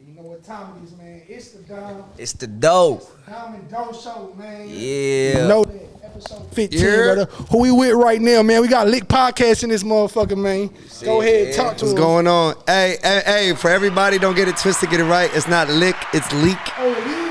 You know what time it is, man. It's the Dom. It's the dope. Dom and Doe Show, man. Yeah. You know that. Episode 15, brother. Who we with right now, man? We got Lick Podcast in this motherfucker, man. Go ahead, talk to What's him. going on? Hey, for everybody, don't get it twisted, get it right. It's not lick, it's leak.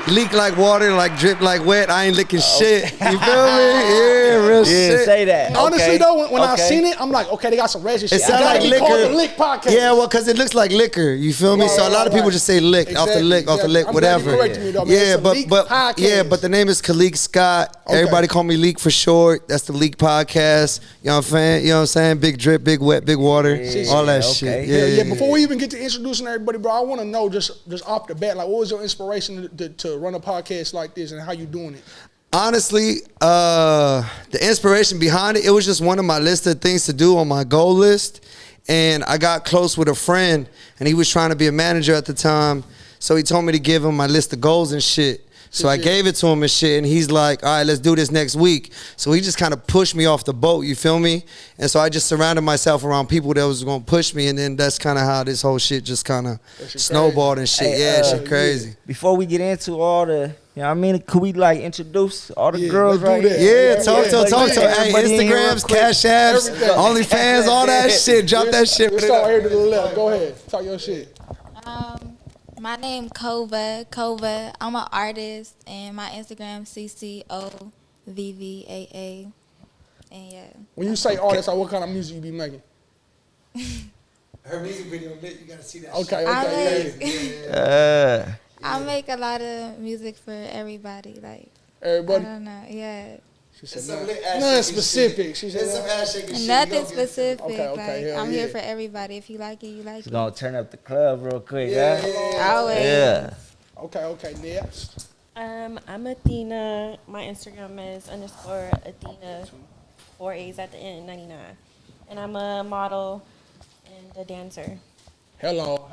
Leak like water, like drip like wet. I ain't licking shit. You feel me? Yeah, real shit. Say that. Honestly, though, when I seen it, I'm like, okay, they got some ratchet shit. It sounds like liquor. Called the Lick Podcast. Yeah, well, because it looks like liquor. You feel me? So a lot of people just say lick, off the lick, off the lick, I'm whatever. glad you corrected me, though, man. But the name is Khalik Scott. Okay. Everybody call me Leak for short. That's the Leak Podcast. You know what I'm saying? Big drip, big wet, big water, all that shit. Yeah. Before we even get to introducing everybody, bro, I want to know just off the bat, like, what was your inspiration to run a podcast like this, and how you doing it? Honestly, the inspiration behind it was just one of my list of things to do on my goal list. And I got close with a friend, and he was trying to be a manager at the time. So he told me to give him my list of goals and shit. So I gave it to him and shit, and he's like, all right, let's do this next week. So he just kind of pushed me off the boat, you feel me? And so I just surrounded myself around people that was going to push me, and then that's kind of how this whole shit just kind of snowballed and shit. Hey, shit crazy. Before we get into all the, you know what I mean, could we like introduce all the girls right here? Yeah, talk to them. Hey, Instagrams, Cash Apps, OnlyFans, all that shit. Drop that shit. Let's start here to the left. Go ahead. Talk your shit. My name Kova. I'm an artist, and my Instagram CCOVVAA. And yeah. When you say artist, what kind of music you be making? Her music video lit. You gotta see that. Okay. I make a lot of music for everybody. Like everybody. I don't know. Yeah. She said nothing specific. She said nothing specific. Okay. I'm here for everybody. If you like it, you like it. We're gonna turn up the club real quick. Always. Yeah. Okay. Next. I'm Athena. My Instagram is _Athena, 4 A's at the end, 99. And I'm a model and a dancer. Hello.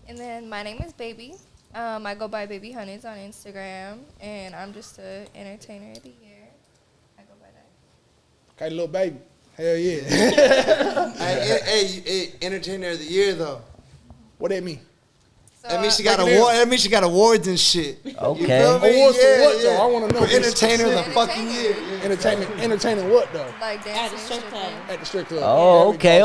And then my name is Baby. I go by Baby Hunnits on Instagram, and I'm just an entertainer of the year. I go by that. Okay, little baby. Hell yeah. Hey, entertainer of the year though. What that mean? So, That means she got awards. That means she got awards and shit. Okay. Awards for what though? I want to know. For entertainer of the fucking year. Entertaining what though? Like dancing At the strip club. At the strip club. Oh, okay.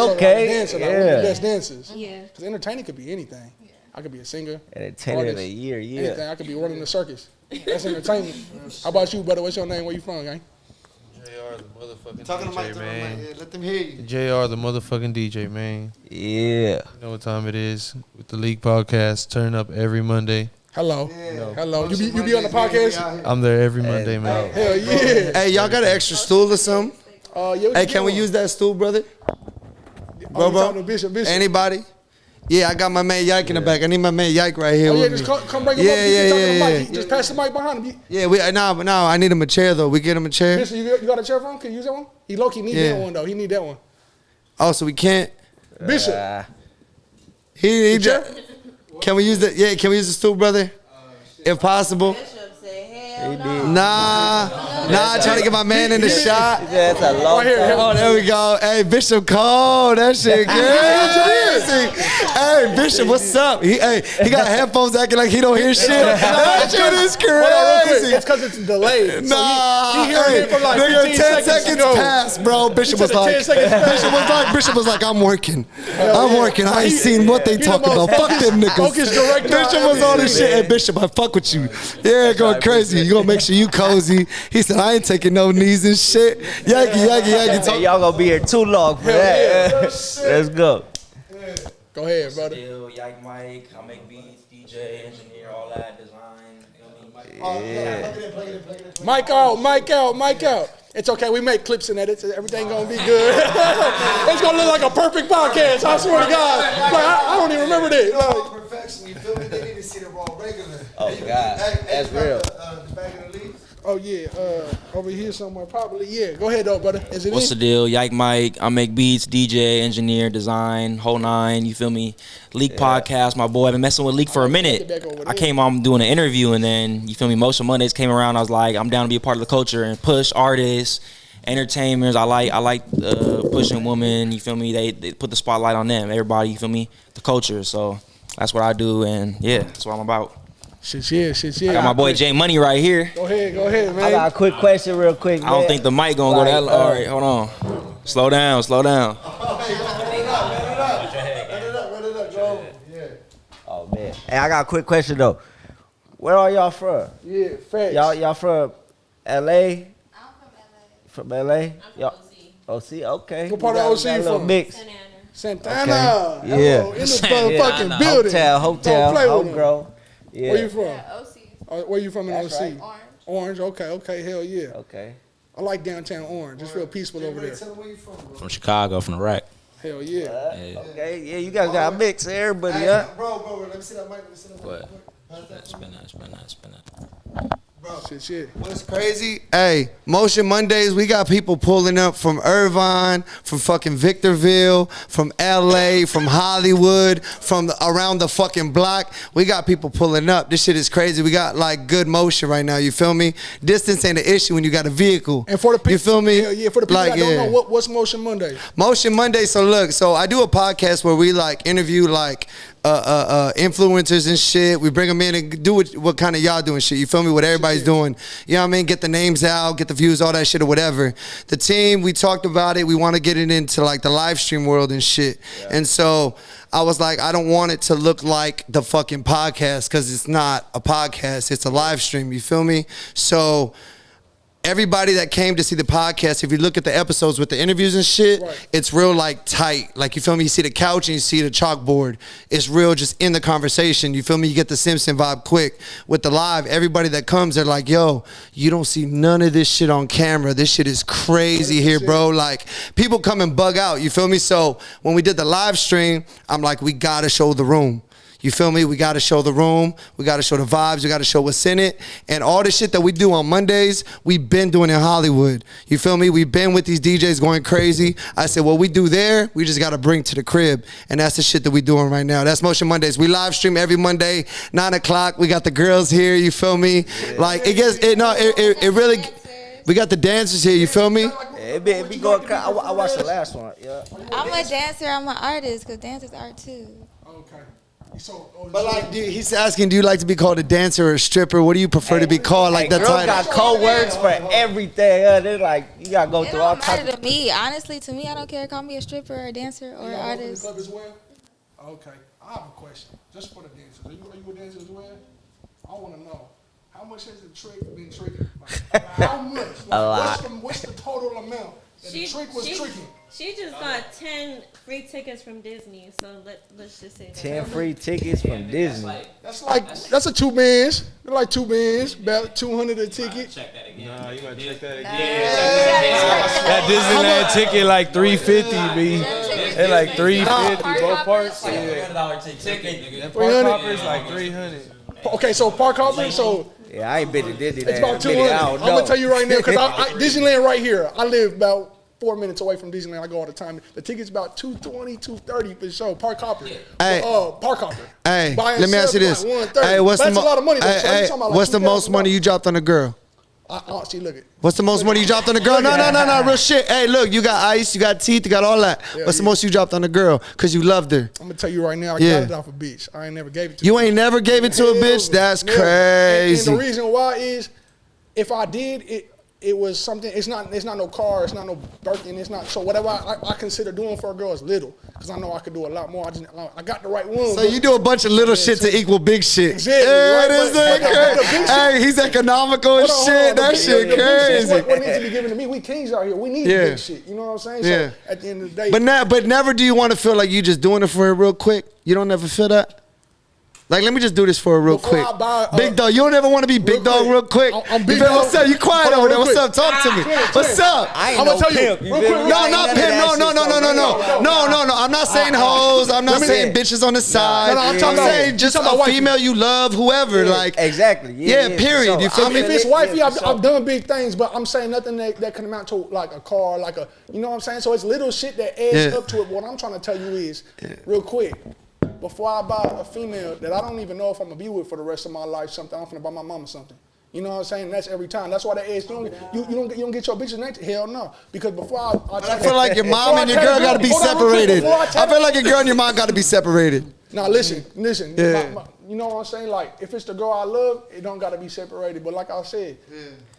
Dancing, like, one of the Yeah. best dancers. Yeah. Because entertaining could be anything. I could be a singer. Entertainer of the year. Anything. Yeah. I could be running the circus. That's entertainment. How about you, brother? What's your name? Where you from, gang? JR, the motherfucking Talking to DJ, Mike, man. let them hear you. JR, the motherfucking DJ, man. Yeah. You know what time it is with the League Podcast. Turn up every Monday. Hello. Yeah. Hello. You be on the podcast? I'm there every Monday, man. Hell yeah. Hey, y'all got an extra stool or something? Hey, can we use that stool, brother? Bro. Bishop. Anybody? Yeah, I got my man Yike in the back. I need my man Yike right here. Oh, yeah, with just me. come bring him up. Yeah. Just pass the mic behind him. Yeah, no, I need him a chair though. We get him a chair. Bishop, you got a chair for him? Can you use that one? He low-key need that one though. He need that one. Oh, so we can't. Bishop. He can we use the can we use the stool, brother? If possible. Nah, I trying to get my man in the shot. That's a long Right here. Oh, there we go. Hey, Bishop Cole, that shit crazy. Hey, Bishop, what's up? He got headphones acting like he don't hear shit. That shit is crazy. It's because it's delayed. Nah, so he heard it for like 10 seconds ago. passed, bro. Bishop was like, 10 seconds Bishop was like, I'm working. I ain't seen what they talking about. Fuck them niggas. Focus director. Bishop was on this shit. Hey, Bishop, I fuck with you. Yeah, going crazy. You gonna make sure you cozy. He said, I ain't taking no knees and shit. Yagi. Hey, y'all gonna be here too long for that. Let's go. Go ahead, brother. Still, Yike Mike, I make beats, DJ, engineer, all that, design. Mic out. It's okay. We make clips and edits. Everything gonna be good. It's gonna look like a perfect podcast. I swear to God. Like I don't even remember that. Like, perfection. You feel me? They need to see the raw regular. Oh God, that's real. The back of the league. oh yeah, over here somewhere probably. Yeah. Go ahead though, brother. Is it What's the deal? Yike Mike, I make beats, DJ, engineer, design, whole nine, you feel me? Leak podcast, my boy. I've been messing with Leak for a minute. I came on doing an interview, and then, you feel me, Motion Mondays came around. I was like, I'm down to be a part of the culture and push artists entertainers. I like pushing women. You feel me? They put the spotlight on them. Everybody. You feel me? The culture. So that's what I do, and yeah, that's what I'm about. Shit, yeah. I got my boy J Money right here. Go ahead, man. I got a quick question real quick, man. I don't think the mic gonna go that low. All right, hold on. Slow down. Oh, man. Hey, I got a quick question, though. Where are y'all from? Yeah, facts. Y'all from L.A.? I'm from LA. From L.A.? I'm Y'all, from OC, okay. What part We of got- OC we got a you little from? mix. Santana. Okay. Yeah. Hello, in the motherfucking building. Hotel, Don't play with them. homegrown. Yeah. Where you from? Yeah, OC. Where you from in That's OC? right. Orange. Orange, okay, hell yeah. Okay. I like downtown Orange. It's real peaceful over there. From Chicago, from the rack. Hell yeah. Okay, yeah, you guys got a mix, everybody, yeah? Bro, let me see that mic. What? Spin that. Shit. What's crazy? Hey, Motion Mondays, we got people pulling up from Irvine, from fucking Victorville, from LA, from Hollywood, from around the fucking block. We got people pulling up. This shit is crazy. We got like good motion right now, you feel me? Distance ain't an issue when you got a vehicle. And for the people, you feel me? Yeah, for the people that don't know, what's Motion Monday? Motion Monday. So look, I do a podcast where we like interview like influencers and shit. We bring them in and do what kind of y'all doing shit. You feel me? What everybody's doing. You know what I mean? Get the names out, get the views, all that shit or whatever. The team, we talked about it. We want to get it into like the live stream world and shit. Yeah. And so I was like, I don't want it to look like the fucking podcast because it's not a podcast. It's a live stream. You feel me? So everybody that came to see the podcast, if you look at the episodes with the interviews and shit, right, it's real like tight. Like, you feel me? You see the couch and you see the chalkboard. It's real just in the conversation. You feel me? You get the Simpson vibe quick. With the live, everybody that comes, they're like, yo, you don't see none of this shit on camera. This shit is crazy here, bro. Like, people come and bug out. You feel me? So when we did the live stream, I'm like, we gotta show the room. You feel me? We got to show the room. We got to show the vibes. We got to show what's in it. And all the shit that we do on Mondays, we've been doing in Hollywood. You feel me? We've been with these DJs going crazy. I said, what we do there, we just got to bring to the crib. And that's the shit that we doing right now. That's Motion Mondays. We live stream every Monday, 9 o'clock. We got the girls here. You feel me? Yeah. Like, it really, we got the dancers here. You feel me? It be going. I watched the last one. Yeah. I'm a dancer. I'm an artist because dancers are too. Okay. But like, he's asking, do you like to be called a dancer or a stripper? What do you prefer to be called? Like that title? Girls got code words for everything. They're like, you gotta go through all types. It don't matter to me. Honestly, to me, I don't care. Call me a stripper or a dancer or an artist. Club as well? Okay. I have a question. Just for the dancers. Are you a dancer as well? I want to know. How much has the trick been tricking? Like, how much? Like, A lot. What's the total amount that the trick was tricking? She just got 10 free tickets from Disney, so let's just say that. 10 free tickets from Disney. That's a 2 bands. They're like 2 bands, about 200 a ticket. Check that again. Nah, you gotta check that again. That Disneyland ticket like $350, B. They like $350 both parts. Yeah. $300. Park hoppers like $300. Okay, so park hopper, so. Yeah, I ain't been to Disneyland. It's about 200. I'm gonna tell you right now, because Disneyland right here. I live about 4 minutes away from Disneyland. I go all the time. The ticket's about $220, $230 for sure. Park hopper. Hey, park hopper. Hey, let me ask you this. Like hey, that's a lot of money. Though, hey, what's the most money you dropped on a girl? See, look it. What's the most money you dropped on a girl? No, real shit. Hey, look, you got ice, you got teeth, you got all that. What's the most you dropped on a girl? Because you loved her. I'm going to tell you right now, I got it off a bitch. I ain't never gave it to her. You ain't never gave it to a bitch? That's crazy. And the reason why is, if I did, it was something. It's not no car. It's not no Birkin. It's not. So whatever I consider doing for a girl is little, because I know I could do a lot more. I got the right one. So you do a bunch of little shit to equal big shit. Exactly. Right? Hey, he's economical as shit. That shit crazy. What needs to be given to me? We kings out here. We need big shit. You know what I'm saying? Yeah. So at the end of the day. But never do you want to feel like you just doing it for her real quick. You don't ever feel that. Like, let me just do this for her real quick. Big dog, you don't ever want to be big dog real quick. I'm big dog. What's up? You quiet over there. What's up? Talk to me. What's up? I'm gonna tell you. No, not pimp. No. I'm not saying hoes. I'm not saying bitches on the side. I'm saying just a female you love, whoever. Like, exactly. Yeah, period. You feel me? If it's wifey, I've done big things, but I'm saying nothing that can amount to like a car, like a, you know what I'm saying? So it's little shit that adds up to it. What I'm trying to tell you is, real quick, before I buy a female that I don't even know if I'm gonna be with for the rest of my life, something I'm gonna buy my mama something. You know what I'm saying? That's every time. That's why they ask you don't get your bitches naked. Hell no. Because before I feel like your mom and your girl got to be separated. I feel like your girl and your mom got to be separated. Now listen. Yeah. You know what I'm saying? Like if it's the girl I love, it don't got to be separated. But like I said,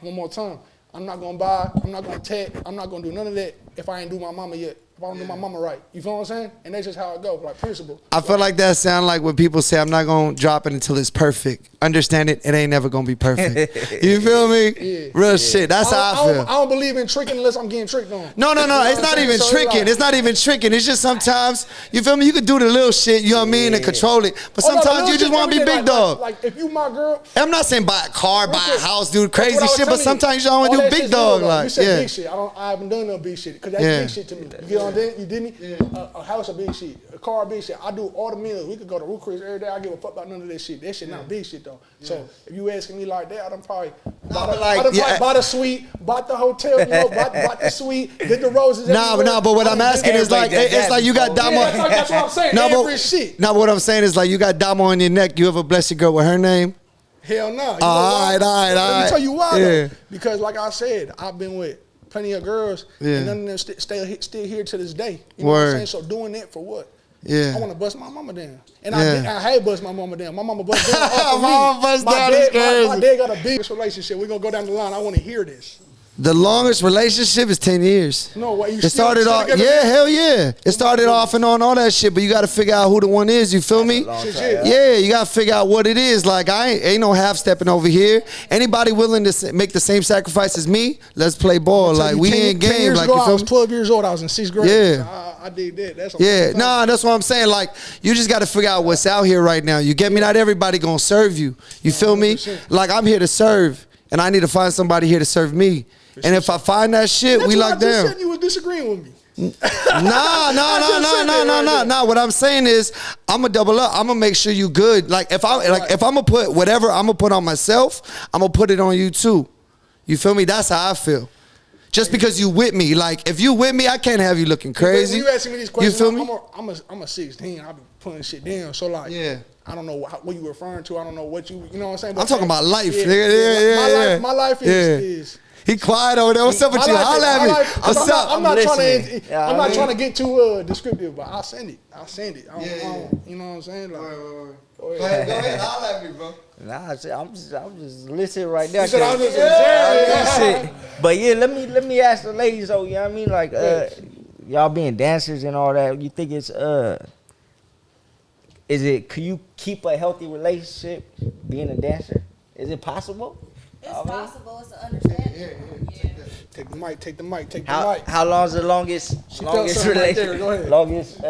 one more time, I'm not gonna buy. I'm not gonna tech. I'm not gonna do none of that if I ain't do my mama yet. If I don't do my mama right. You feel what I'm saying? And that's just how it goes, like principle. I feel like that sound like when people say, I'm not going to drop it until it's perfect. Understand it ain't never going to be perfect. You feel me? Yeah. Real shit. That's how I feel. I don't believe in tricking unless I'm getting tricked on. No. It's not even tricking. It's not even tricking. It's just sometimes, you feel me? You can do the little shit, you know what I mean, and control it. But sometimes you just want to be big dog. Like if you my girl. I'm not saying buy a car, buy a house, do crazy shit, but sometimes you don't want to do big dog. Like, you said big shit. I haven't done no big shit. Because that's big shit to me. You get on that? You didn't? A house a big shit. A car a big shit. I do all the meals. We could go to Root Chris every day. I give a fuck about none of that shit. That shit not big shit though. So if you asking me like that, I done probably bought a suite, bought the hotel, you know, bought the suite, did the roses. But what I'm asking is like, it's like you got Damo. That's what I'm saying. Every shit. No, what I'm saying is like you got Damo on your neck. You ever bless your girl with her name? Hell no. All right. Let me tell you why though. Because like I said, I've been with plenty of girls, and none of them still here to this day. You know what I'm saying? So doing that for what? Yeah. I want to bust my mama down. And I had bust my mama down. My mama bust down off of me. Mama bust down is crazy. My dad got a big relationship. We're going to go down the line. I want to hear this. The longest relationship is 10 years. No, what, you it started off, hell yeah. It started off and on all that shit, but you got to figure out who the one is, you feel me? Yeah, you got to figure out what it is. Like, ain't no half-stepping over here. Anybody willing to make the same sacrifice as me, let's play ball. Like, we ain't game. 10 years like, ago, you feel I was me? 12 years old. I was in 6th grade. Yeah. I did that. That's that's what I'm saying. Like, you just got to figure out what's out here right now. You get me? Not everybody going to serve you. You feel me? Like, I'm here to serve, and I need to find somebody here to serve me. And if I find that shit, we lock down. You said you was disagreeing with me. Nah. What I'm saying is, I'm gonna double up. I'm gonna make sure you good. Like if I'm gonna put whatever I'm gonna put on myself, I'm gonna put it on you too. You feel me? That's how I feel. Just because you with me, like if you with me, I can't have you looking crazy. When you asking me these questions, you feel me? I'm a 16. I be putting shit down. So like, I don't know what you referring to. I don't know what you know what I'm saying. But I'm talking about life. My life is. He quiet over there. What's up with you? Holla at me. What's up? I'm not trying to get too descriptive, but I'll send it. You know what I'm saying? Like, go ahead. Holla at me, bro. Nah, I'm just listening right now. But yeah, let me ask the ladies though. You know what I mean? Like, y'all being dancers and all that. You think it's can you keep a healthy relationship being a dancer? Is it possible? It's possible. It's an understanding. Yeah. Take the mic. How long is the longest relationship? Right there. Go ahead. Longest. No,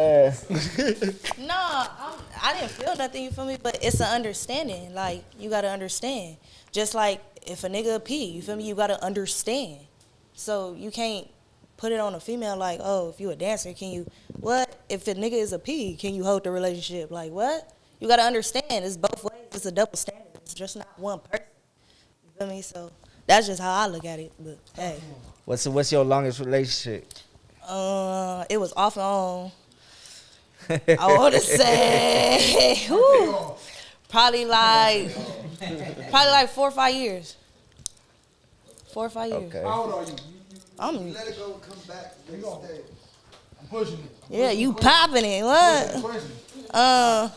I didn't feel nothing. You feel me? But it's an understanding. Like you gotta understand. Just like if a nigga a P, you feel me? You gotta understand. So you can't put it on a female like, oh, if you a dancer, can you what? If a nigga is a P, can you hold the relationship? Like what? You gotta understand. It's both ways. It's a double standard. It's just not one person. Feel me? So that's just how I look at it. But hey, what's your longest relationship? It was off and on. I want to say, probably like 4 or 5 years. 4 or 5 years. Okay. How old are you? I'm. Let it go and come back. I'm pushing it. Yeah, you popping it. What?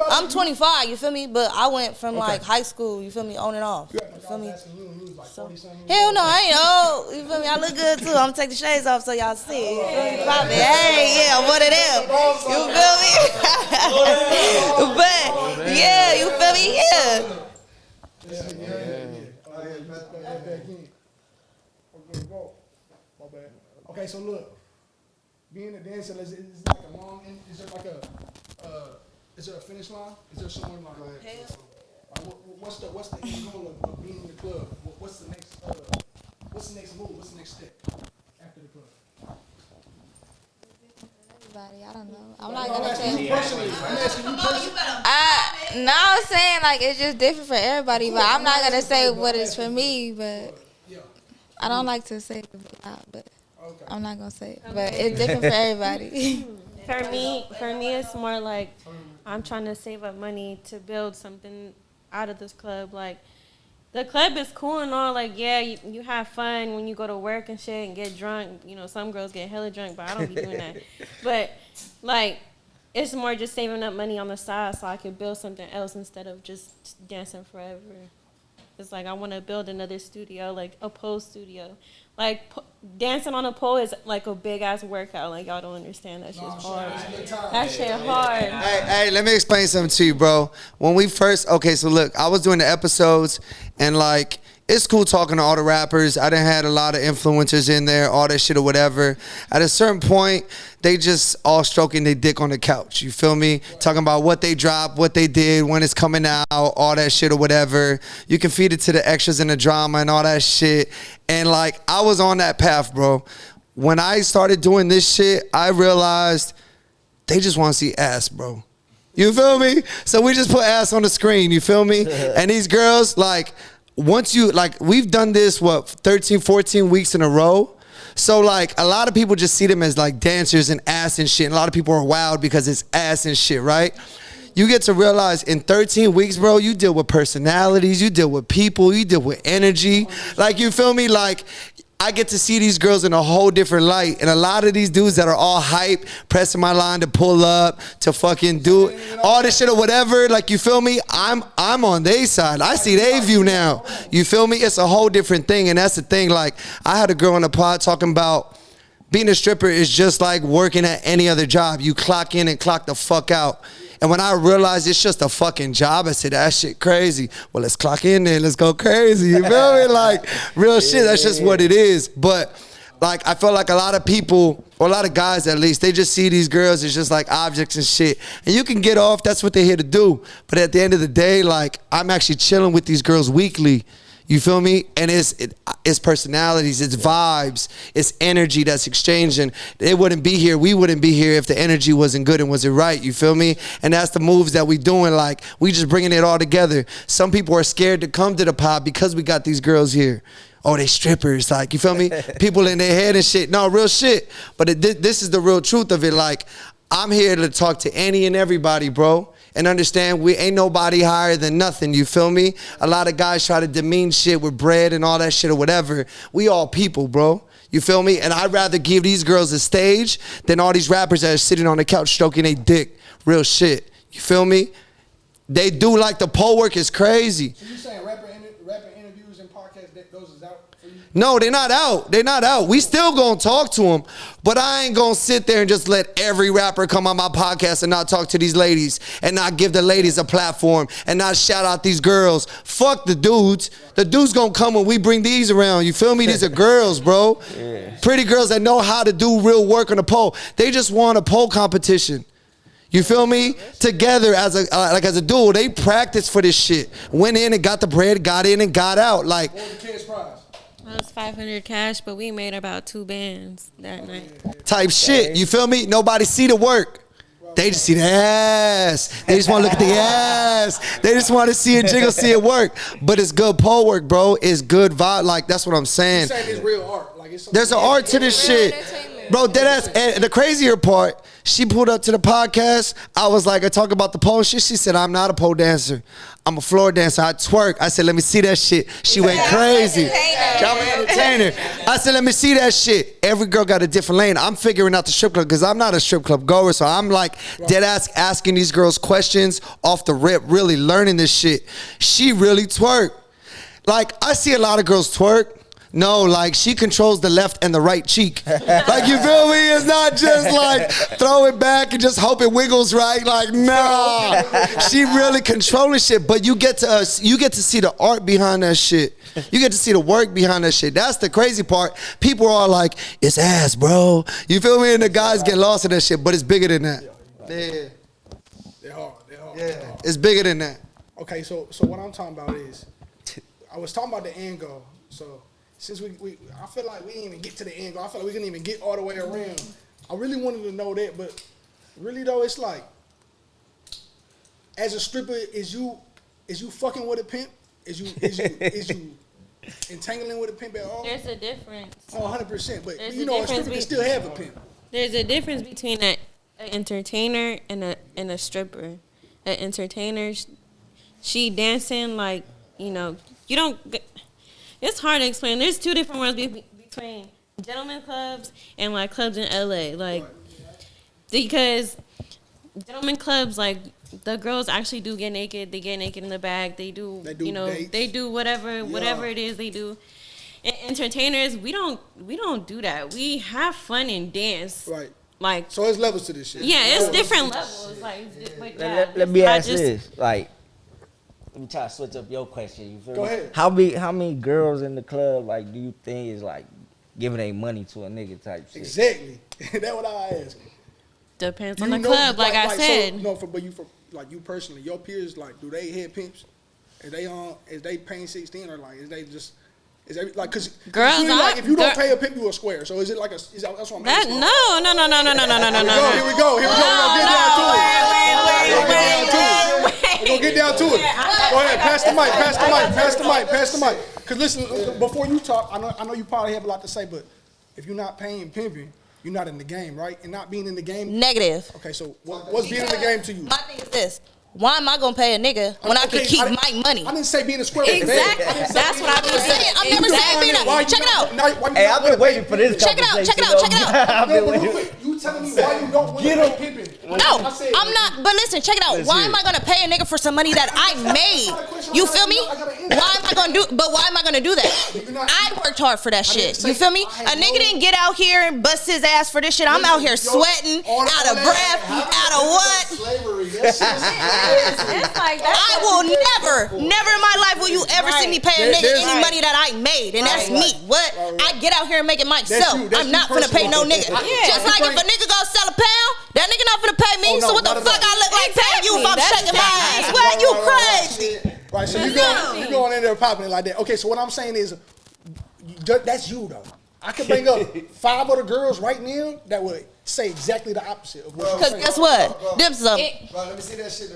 I'm 25, you feel me? But I went from like high school, you feel me, on and off. You feel me? So, hell no, I ain't old. You feel me? I look good too. I'm gonna take the shades off so y'all see. You feel me? Pop it. Hey, yeah, I'm one of them. You feel me? But yeah, you feel me? Okay, so look, being a dancer is like a long. Is there like is there a finish line? Is there someone like? What's the end goal of being in the club? What's the next move? What's the next step after the club? Everybody, I don't know. I'm not gonna tell you. I'm asking you personally. No, I'm saying like it's just different for everybody, but I'm not gonna say what is for me. But I don't like to say it out, but I'm not gonna say it. But it's different for everybody. For me, it's more like I'm trying to save up money to build something out of this club. Like the club is cool and all. Like, yeah, you have fun when you go to work and shit and get drunk. You know, some girls get hella drunk, but I don't be doing that. But, like, it's more just saving up money on the side so I can build something else instead of just dancing forever. It's like I want to build another studio, like a pole studio. Like, dancing on a pole is like a big-ass workout. Like, y'all don't understand. That shit's hard. That shit hard. Hey, let me explain something to you, bro. When we first, okay, so look, I was doing the episodes, and, like, it's cool talking to all the rappers. I done had a lot of influencers in there, all that shit or whatever. At a certain point, they just all stroking their dick on the couch. You feel me? Talking about what they dropped, what they did, when it's coming out, all that shit or whatever. You can feed it to the extras and the drama and all that shit. And, like, I was on that path, bro. When I started doing this shit, I realized they just want to see ass, bro. You feel me? So we just put ass on the screen, you feel me? And these girls, like, once you, like, we've done this, 13, 14 weeks in a row. So, like, a lot of people just see them as, like, dancers and ass and shit. And a lot of people are wild because it's ass and shit, right? You get to realize in 13 weeks, bro, you deal with personalities, you deal with people, you deal with energy. Like, you feel me? Like, I get to see these girls in a whole different light. And a lot of these dudes that are all hype, pressing my line to pull up, to fucking do all this shit or whatever, like, you feel me? I'm on their side. I see their view now. You feel me? It's a whole different thing. And that's the thing. Like, I had a girl on the pod talking about being a stripper is just like working at any other job. You clock in and clock the fuck out. And when I realized it's just a fucking job, I said, that shit crazy. Well, let's clock in there. Let's go crazy. You feel me? Like, real shit. That's just what it is. But, like, I feel like a lot of people, or a lot of guys at least, they just see these girls as just like objects and shit. And you can get off. That's what they're here to do. But at the end of the day, like, I'm actually chilling with these girls weekly. You feel me? And it's personalities, it's vibes, it's energy that's exchanging. They wouldn't be here, we wouldn't be here if the energy wasn't good and wasn't right, you feel me? And that's the moves that we doing, like, we just bringing it all together. Some people are scared to come to the pod because we got these girls here. Oh, they strippers, like, you feel me? People in their head and shit. No, real shit. But this is the real truth of it. Like, I'm here to talk to any and everybody, bro. And understand we ain't nobody higher than nothing, you feel me? A lot of guys try to demean shit with bread and all that shit or whatever. We all people, bro. You feel me? And I'd rather give these girls a stage than all these rappers that are sitting on the couch stroking their dick. Real shit. You feel me? They do, like, the pole work is crazy. So you saying rapper interviews and podcasts, those is out for you? No, they're not out. They're not out. We still gonna talk to them, but I ain't gonna sit there and just let every rapper come on my podcast and not talk to these ladies and not give the ladies a platform and not shout out these girls. Fuck the dudes. The dudes gonna come when we bring these around. You feel me? These are girls, bro. Yeah. Pretty girls that know how to do real work on a pole. They just want a pole competition. You feel me? Together as a duo, they practiced for this shit. Went in and got the bread, got in and got out. Like, what was the kid's prize? It was 500 cash, but we made about 2 bands that night. Type shit. You feel me? Nobody see the work. They just see the ass. They just want to look at the ass. They just want to see it jiggle, see it work. But it's good pole work, bro. It's good vibe. Like, that's what I'm saying. You saying it's real art. Like, it's there's an art to this shit. Bro, deadass. And the crazier part, she pulled up to the podcast. I was like, I talk about the pole shit. She said, I'm not a pole dancer. I'm a floor dancer. I twerk. I said, let me see that shit. She went crazy. I'm an entertainer. I said, let me see that shit. Every girl got a different lane. I'm figuring out the strip club because I'm not a strip club goer. So I'm like dead ass asking these girls questions off the rip, really learning this shit. She really twerk. Like, I see a lot of girls twerk. No, like, she controls the left and the right cheek. Like, you feel me? It's not just like throw it back and just hope it wiggles right. Like, nah. She really controlling shit. But you get to see the art behind that shit. You get to see the work behind that shit. That's the crazy part. People are like, it's ass, bro. You feel me? And the guys get lost in that shit. But it's bigger than that. Yeah. They're hard. Yeah. It's bigger than that. Okay, so what I'm talking about is, I was talking about the end goal. So since I feel like we didn't even get to the end goal. I feel like we couldn't even get all the way around. I really wanted to know that, but really though, it's like, as a stripper, is you fucking with a pimp? Is you entangling with a pimp at all? There's a difference. Oh, 100%. But There's you know, a stripper can still have a pimp. There's a difference between an entertainer and a stripper. An entertainer, she dancing like, you know, you don't. It's hard to explain. There's two different worlds between gentleman clubs and like clubs in LA. Like because gentleman clubs, like the girls actually do get naked. They get naked in the back. They do you know, dates. they do whatever it is they do. And entertainers, we don't do that. We have fun and dance. Right. Like so, there's levels to this shit. Yeah, it's different levels. Like, but yeah, let me ask this. Like, let me try to switch up your question. You feel Go me? ahead. How many girls in the club like do you think is like giving their money to a nigga type shit? Exactly. That's what I ask. Depends Do on you the know, club, like I said. But you like you personally, your peers, like, do they head pimps? Is they paying 16 or like is they just? Is they like because girls? Like, if you don't pay a pimp, you a square. So is it like that's what I'm asking? No. Here we go. We're gonna get down to it. Go ahead, pass the mic. Because listen, before you talk, I know you probably have a lot to say, but if you're not paying pimping, you're not in the game, right? And not being in the game. Negative. Okay, so what's being in the game to you? My thing is this. Why am I gonna pay a nigga when I can keep my money? I didn't say being a square. Exactly. That's what I've been saying. I've never said being a. Check it out. Hey, I've been waiting for this. Check it out. You telling me why you don't want to pay pimping? No, I'm not. But listen, check it out. Why am I gonna pay a nigga for some money that I made? You feel me? Why am I gonna do? But why am I gonna do that? I worked hard for that shit. You feel me? A nigga didn't get out here and bust his ass for this shit. I'm out here sweating, out of breath, out of what? It's like that. I will never in my life will you ever see me pay a nigga any money that I made, and that's me. What? I get out here and make it myself. I'm not finna pay no nigga. Just like if a nigga go sell a pound, that nigga not finna pay me. So what the fuck I look like paying you if I'm shaking my ass? What? You crazy? Right. So you going in there popping it like that? Okay. So what I'm saying is, that's you though. I could bring up 5 other girls right now that would say exactly the opposite of what you're saying. Because guess what? Them some. Bro, let me see that shit.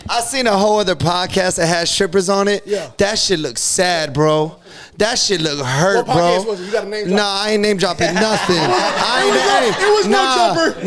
I seen a whole other podcast that has strippers on it. Yeah. That shit looks sad, bro. That shit look hurt, What bro. podcast was it? You got a name drop? Nah, I ain't name dropping nothing. It was no jumper.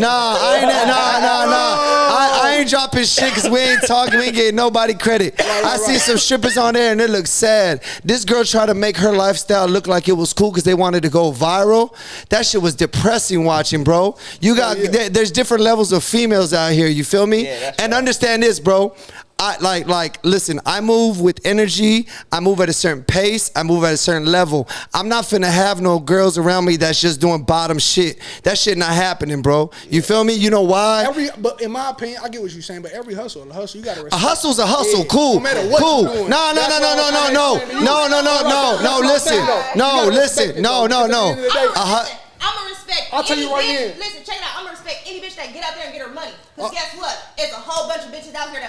I ain't dropping shit because we ain't talking. We ain't getting nobody credit. I see some strippers on there and it looks sad. This girl tried to make her lifestyle look like it was cool because they wanted to go viral. That shit was depressing watching, bro. You got there's different levels of females out here. You feel me? And understand this, bro. I listen, I move with energy, I move at a certain pace, I move at a certain level. I'm not finna have no girls around me that's just doing bottom shit. That shit not happening, bro. You feel me? You know why? But in my opinion, I get what you're saying, but every hustle, you gotta respect. A hustle's a hustle, cool. No matter what cool. you're doing. No, listen. I'ma respect. I'll tell you right here. Listen, check it out. I'ma respect any bitch that get out there and get her money. Cause guess what? It's a whole bunch of bitches out here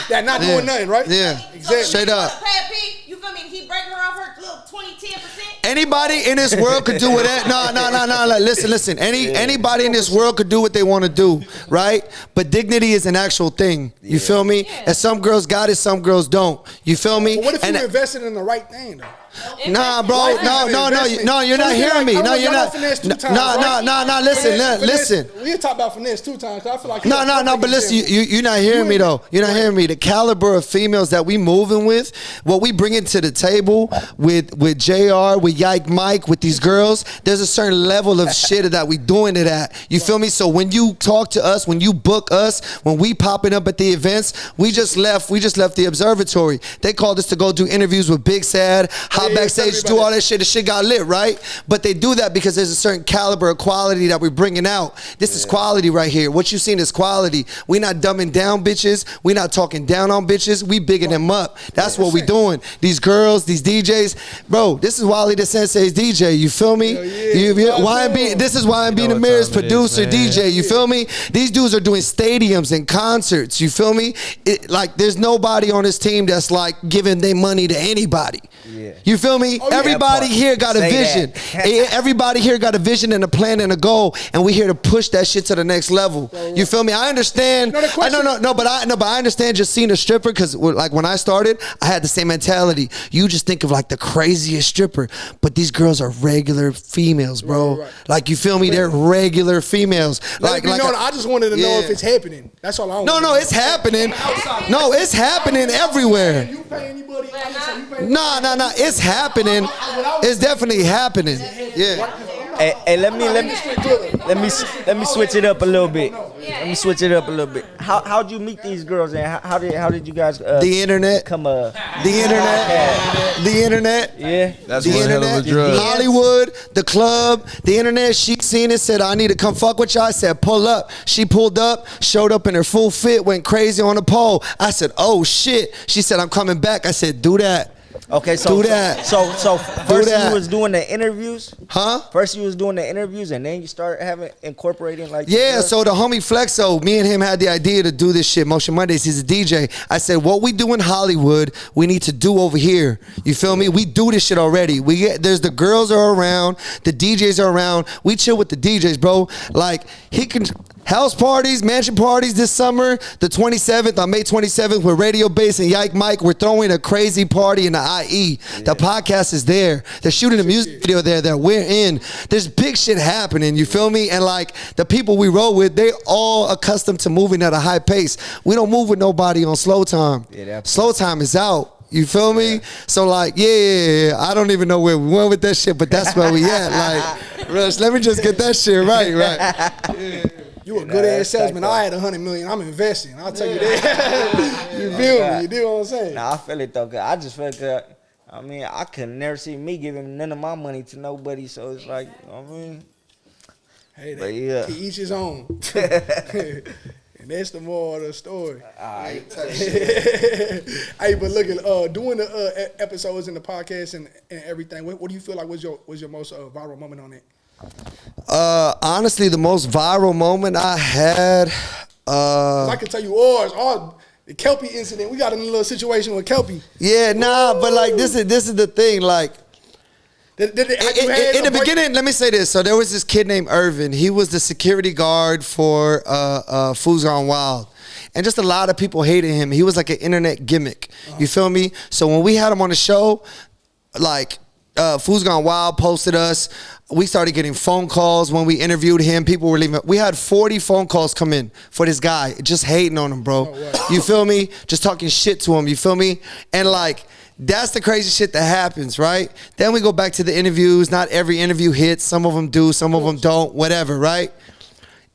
that not doing nothing, right? Yeah, exactly. Straight up. Pay a P, you feel me? He breaking her off her little 10%. Anybody in this world could do what that. No. Like, listen. Anybody in this world could do what they want to do, right? But dignity is an actual thing. You feel me? And some girls got it, some girls don't. You feel me? But what if you invested in the right thing though? Nah, bro. No, you're not hearing me. No, you're not. No, listen. We talk about finesse 2 times. I feel like no. But listen, you're not hearing me though. You're not hearing me. The caliber of females that we moving with, what we bringing to the table with JR, with Yike Mike, with these girls, there's a certain level of shit that we doing it at. You feel me? So when you talk to us, when you book us, when we popping up at the events, we just left the observatory. They called us to go do interviews with Big Sad, backstage, do all that shit. The shit got lit, right? But they do that because there's a certain caliber of quality that we're bringing out. This is quality right here. What you seen is quality. We not dumbing down bitches. We not talking down on bitches. We bigging them up. That's what we doing. These girls, these DJs. Bro, this is Wally the Sensei's DJ. You feel me? This is YMB the Mirror's producer, DJ. You feel me? These dudes are doing stadiums and concerts. You feel me? Like, there's nobody on this team that's like giving their money to anybody. You feel me? Everybody here got a vision. Everybody here got a vision and a plan and a goal, and we here to push that shit to the next level. You feel me? I understand. But I understand just seeing a stripper because like when I started, I had the same mentality. You just think of like the craziest stripper, but these girls are regular females, bro. Right. Like, you feel me? They're regular females. I just wanted to know if it's happening. That's all I want. No, it's happening. No, it's happening everywhere. You pay anybody? No, it's happening. It's definitely happening. Yeah. Hey, let me switch it up a little bit. Let me switch it up a little bit. How'd you meet these girls, and how did you guys the internet come the internet yeah, That's the one hell internet, of a drug. Hollywood, the club, the internet. She seen it, said, I need to come fuck with y'all. I said, pull up. She pulled up, showed up in her full fit, went crazy on the pole. I said, oh shit. She said, I'm coming back. I said, do that. Okay, so do that. So first you was doing the interviews, huh? First you was doing the interviews, and then you started incorporating like. Yeah, so the homie Flexo, me and him had the idea to do this shit. Motion Mondays, he's a DJ. I said, what we do in Hollywood, we need to do over here. You feel me? We do this shit already. There's the girls are around, the DJs are around. We chill with the DJs, bro. Like, he can. House parties, mansion parties this summer, the 27th, on May 27th, with Radio Bass and Yike Mike. We're throwing a crazy party in the IE. Yeah. The podcast is there. They're shooting a music video there that we're in. There's big shit happening, you feel me? And like, the people we roll with, they all accustomed to moving at a high pace. We don't move with nobody on slow time. Yeah, slow time is out. You feel me? Yeah. So like, yeah, I don't even know where we went with that shit, but that's where we at. Like, Rush, let me just get that shit right. Yeah. You a good ass salesman. I had $100 million. I'm investing. I'll tell you that. You feel me? You do what I'm saying? Nah, I feel it though. Cause I just feel that. I mean, I could never see me giving none of my money to nobody. So it's like, I mean, hey, he each his own. And that's the moral of the story. All right. Hey, but look at doing the episodes and the podcast and everything. What do you feel like was your most viral moment on it? Honestly, the most viral moment I had. I can tell you ours. The Kelpie incident. We got in a little situation with Kelpie. Yeah, but like this is the thing. Like, in the beginning, let me say this. So there was this kid named Irvin. He was the security guard for Foods Gone Wild. And just a lot of people hated him. He was like an internet gimmick. You feel me? So when we had him on the show, like, Foods Gone Wild posted us. We started getting phone calls when we interviewed him. People were leaving. We had 40 phone calls come in for this guy, just hating on him, bro. You feel me? Just talking shit to him. You feel me? And like, that's the crazy shit that happens, right? Then we go back to the interviews. Not every interview hits. Some of them do. Some of them don't. Whatever, right?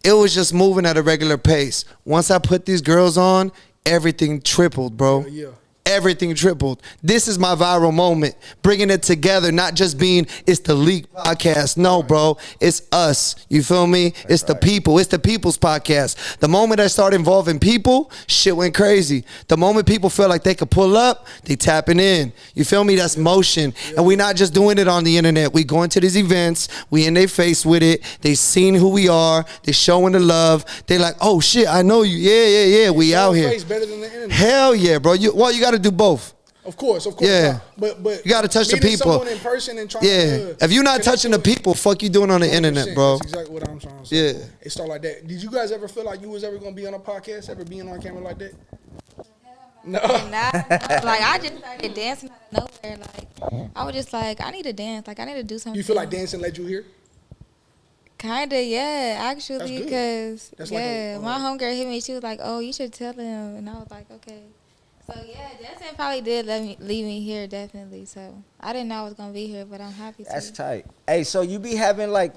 It was just moving at a regular pace. Once I put these girls on, everything tripled, bro. Yeah. Everything tripled. This is my viral moment. Bringing it together, not just being, it's the Leak podcast. No, bro. It's us. You feel me? It's the people. It's the people's podcast. The moment I start involving people, shit went crazy. The moment people feel like they could pull up, they tapping in. You feel me? That's motion. And we're not just doing it on the internet. We going to these events. We in their face with it. They seen who we are. They showing the love. They like, oh shit, I know you. Yeah. We out here. Better than the internet. Hell yeah, bro. You got to do both. Of course. Yeah. But you got to touch the people. Someone in person and trying if you're not touching the people, fuck you doing on the internet, bro. That's exactly what I'm trying to say. Yeah. It started like that. Did you guys ever feel like you was ever going to be on a podcast, ever being on camera like that? No. Like, I just started dancing out of nowhere. Like, I was just like, I need to dance. Like, I need to do something. You feel like dancing led you here? Kinda, yeah, actually, because my homegirl hit me. She was like, "Oh, you should tell him," and I was like, "Okay." So yeah, dancing probably did leave me here, definitely. So I didn't know I was gonna be here, but I'm happy. That's tight. Hey, so you be having like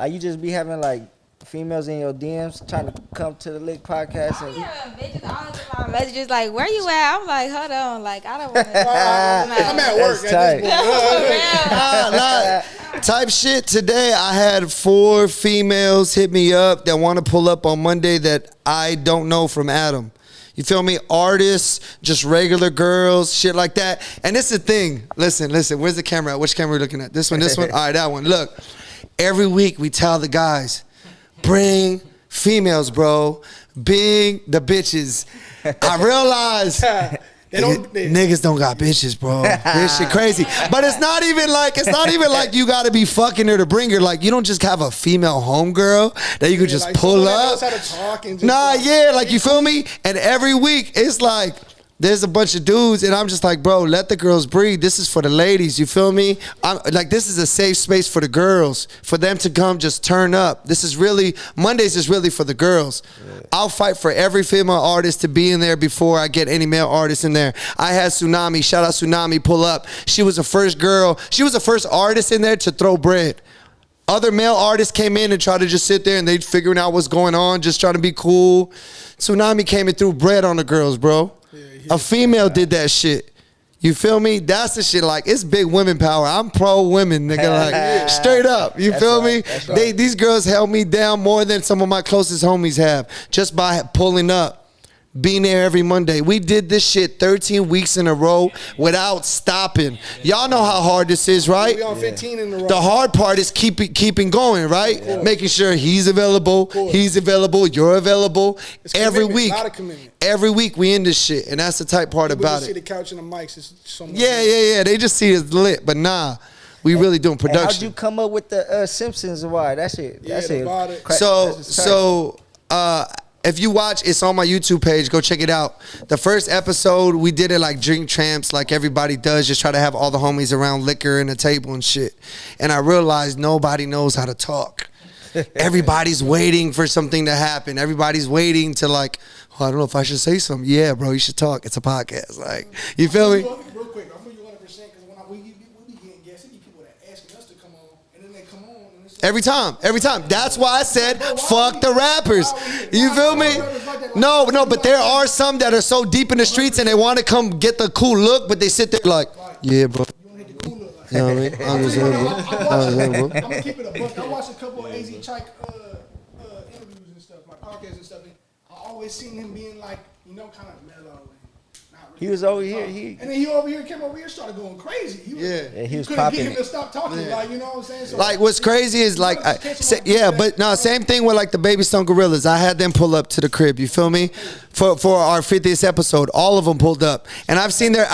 you just be having like females in your DMs trying to come to the Lick podcast? And bitches all my messages like, "Where you at?" I'm like, "Hold on, like I don't want to." I'm at work. That's tight. Type shit. Today I had 4 females hit me up that want to pull up on Monday that I don't know from Adam. You feel me? Artists, just regular girls, shit like that. And this is the thing. Listen. Where's the camera at? Which camera are you looking at? This one? All right, that one. Look, every week we tell the guys, bring females, bro. Bring the bitches. I realize niggas don't got bitches, bro. This shit crazy. But it's not even like you gotta be fucking her to bring her. Like, you don't just have a female homegirl that you could just like pull up. Knows how to talk and just like you feel me? And every week it's like, there's a bunch of dudes, and I'm just like, bro, let the girls breathe. This is for the ladies. You feel me? I'm like, this is a safe space for the girls, for them to come just turn up. This is really, Mondays is really for the girls. Yeah. I'll fight for every female artist to be in there before I get any male artists in there. I had Tsunami, shout out Tsunami, pull up. She was the first girl, she was the first artist in there to throw bread. Other male artists came in and tried to just sit there and they figuring out what's going on, just trying to be cool. Tsunami came and threw bread on the girls, bro. A female did that shit. You feel me? That's the shit. Like, it's big women power. I'm pro women, nigga. Like, straight up. You feel me? Right. These girls held me down more than some of my closest homies have, just by pulling up. Being there every Monday. We did this shit 13 weeks in a row without stopping. Y'all know how hard this is, right? We on 15 in a row. The hard part is keeping going, right? Making sure he's available, you're available. It's every week. A lot of commitment. Every week we in this shit, and that's the tight part about it. See the couch and the mics. It's so much yeah. They just see it's lit, but nah. We really doing production. How'd you come up with the Simpsons? Why? That shit. So, if you watch, it's on my YouTube page. Go check it out. The first episode, we did it like drink champs, like everybody does. Just try to have all the homies around liquor and a table and shit. And I realized nobody knows how to talk. Everybody's waiting for something to happen. Everybody's waiting to like, oh, I don't know if I should say something. Yeah, bro, you should talk. It's a podcast. Like, you feel me? Real quick, I'm with you 100% because when we be getting guests, it be people that asking us to come on, and then they come on. And it's Every time. That's why I said, fuck the rappers. You feel me? No, but there are some that are so deep in the streets and they want to come get the cool look, but they sit there like, yeah, bro. You know what I mean? I'm gonna keep it a buck. I watched a couple of AZ Chike interviews and stuff, my podcast and stuff. And I always seen him being like, kind of mellow. He was over here. And then he came over here, started going crazy. He was popping. Couldn't get him to stop talking. Like, you know what I'm saying? So, like, what's crazy is like, same thing with like the Baby Stone Gorillas. I had them pull up to the crib. You feel me? For our 50th episode, all of them pulled up, and I've seen their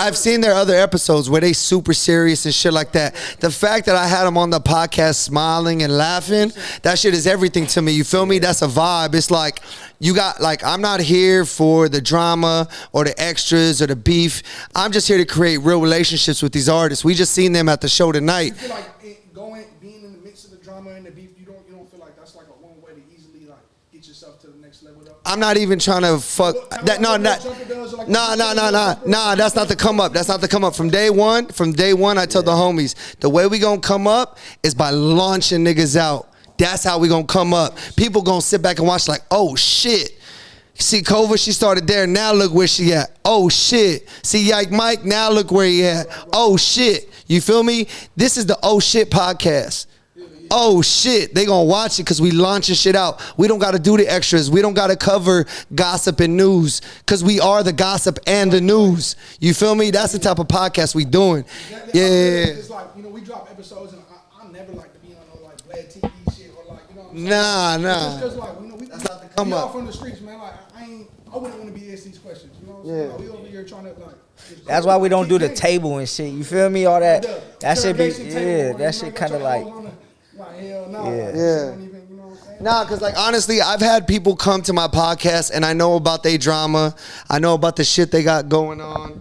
other episodes where they super serious and shit like that. The fact that I had them on the podcast smiling and laughing, that shit is everything to me. You feel me? That's a vibe. It's like, you got, like, I'm not here for the drama or the extras or the beef. I'm just here to create real relationships with these artists. We just seen them at the show tonight. You feel like being in the midst of the drama and the beef, you don't feel like that's like a one way to easily like get yourself to the next level though? I'm not even trying to fuck that. No, that's not the come up. That's not the come up. From day one, I tell the homies, the way we gonna come up is by launching niggas out. That's how we gonna come up. People gonna sit back and watch like, oh shit. See Kova, she started there. Now look where she at. Oh shit. See Yike Mike, now look where he at. Oh shit. You feel me? This is the oh shit podcast. Oh shit, they gonna watch it because we launching shit out. We don't gotta do the extras. We don't gotta cover gossip and news because we are the gossip and the news. You feel me? That's the type of podcast we doing. Yeah. It's like, we drop episodes and I never like to be on no like Vlad TV shit or like, Nah. Just because like, that's not the come up. From the streets, man. Like, I wouldn't want to be asked these questions. You know what I'm saying? Like, we over here trying to like. That's why we don't do the table and shit. You feel me? All that should be, that shit kind of like. Nah, because like honestly, I've had people come to my podcast and I know about their drama. I know about the shit they got going on.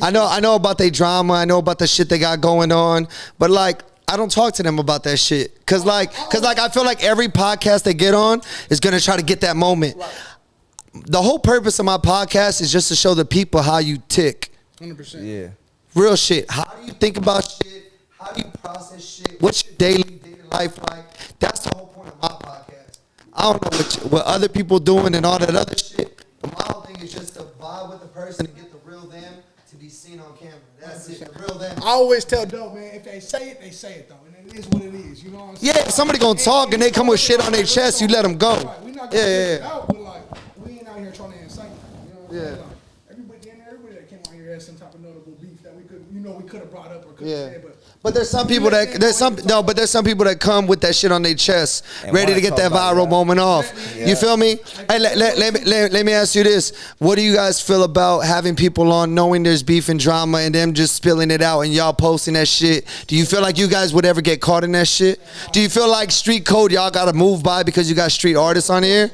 I know about their drama. I know about the shit they got going on. But like, I don't talk to them about that shit. Cause like I feel like every podcast they get on is gonna try to get that moment. The whole purpose of my podcast is just to show the people how you tick. 100%. Yeah. Real shit. How do you think about shit? How do you process shit? What's your daily life like? That's the whole point of my podcast. I don't know what other people doing and all that other shit. But my whole thing is just to vibe with the person and get the real them to be seen on camera. That's it. The real them. I always tell Dope, man, if they say it, they say it though. And it is what it is. You know what I'm saying? Yeah, if somebody gonna talk and they come with shit on their chest, you let them go. Right. We're not gonna get it out, but like, we ain't out here trying to incite. You know what I'm saying? Like, everybody that came out here has some type of notable beef that we could have brought up or could have said, but there's some people that come with that shit on their chest, and ready to get that viral moment off. Yeah. You feel me? Hey, let me ask you this: what do you guys feel about having people on, knowing there's beef and drama, and them just spilling it out and y'all posting that shit? Do you feel like you guys would ever get caught in that shit? Do you feel like street code y'all gotta move by because you got street artists on here?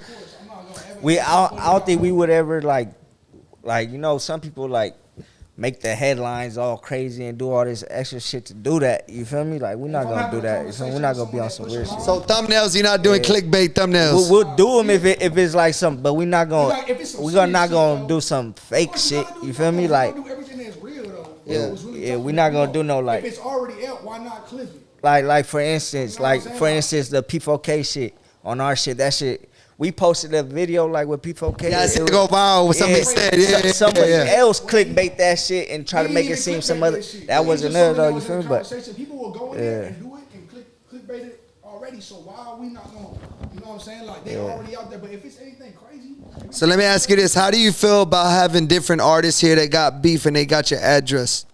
I don't think we would ever like like, you know, some people like make the headlines all crazy and do all this extra shit to do that. You feel me? Like, we're not gonna do that. So we're not gonna be on some weird shit. So thumbnails, you're not doing clickbait thumbnails. We'll do them if it's like something, but we're not gonna not gonna do some fake shit. You feel me? Like, everything that's real though. yeah, we're not gonna do no like. If it's already out, why not clip it? Like for instance, the P4K shit on our shit. That shit. We posted a video like with P4K. Yeah, I see it go viral with somebody said. Somebody else clickbait that shit and try to make it seem some other. That wasn't it though. You feel me? But people will go in there and do it and clickbait it already. So why are we not going? You know what I'm saying? Like they already out there. But if it's anything crazy. So let me ask you this: how do you feel about having different artists here that got beef and they got your address?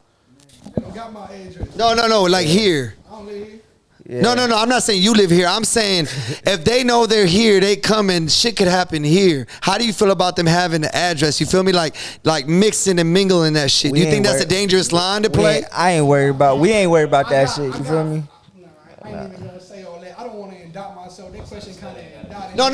They don't got my address. No, like here. I don't live here. yeah. No, I'm not saying you live here. I'm saying if they know they're here, they come and shit could happen here. How do you feel about them having the address? You feel me? Like mixing and mingling that shit. Do you think that's a dangerous line to play? We ain't worried about that shit. You feel me? I ain't even gonna say all that. I don't want to indict myself. That question kind of indicted. No.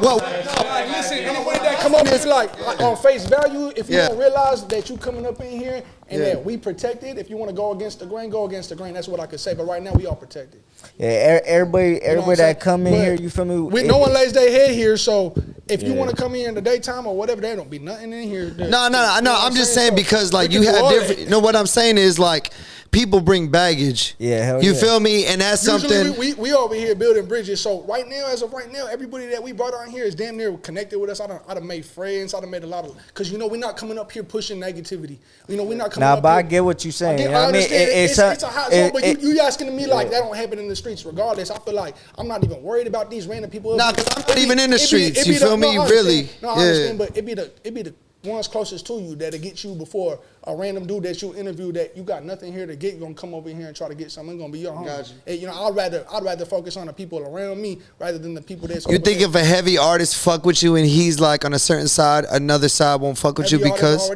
Whoa. Like, listen, anybody that come up is like on face value. If you don't realize that you coming up in here and that we protected, if you want to go against the grain, go against the grain. That's what I could say. But right now we all protected. Yeah, everybody that come in here, you feel me? No one lays their head here, so if you want to come in the daytime or whatever, there don't be nothing in here. No. I'm just saying because like you have different. You know what I'm saying is like. People bring baggage. Yeah, hell you feel me? And that's usually something. We over here building bridges. So right now, as of right now, everybody that we brought on here is damn near connected with us. I done made friends. I done made a lot of, because you know we're not coming up here pushing negativity. You know we're not coming up but here. I get what you're saying. I understand. It's a hot zone, but you asking me like that don't happen in the streets. Regardless, I feel like I'm not even worried about these random people. Nah, because I'm not even in the streets. You feel me? Really? No, I understand, but it be the ones closest to you that'll get you before a random dude that you interview that you got nothing here to get. You're gonna come over here and try to get something. It's gonna be your home. Gotcha. And, you know, I'd rather focus on the people around me rather than the people that's. You think if a heavy artist fuck with you and he's like on a certain side, another side won't fuck with you because.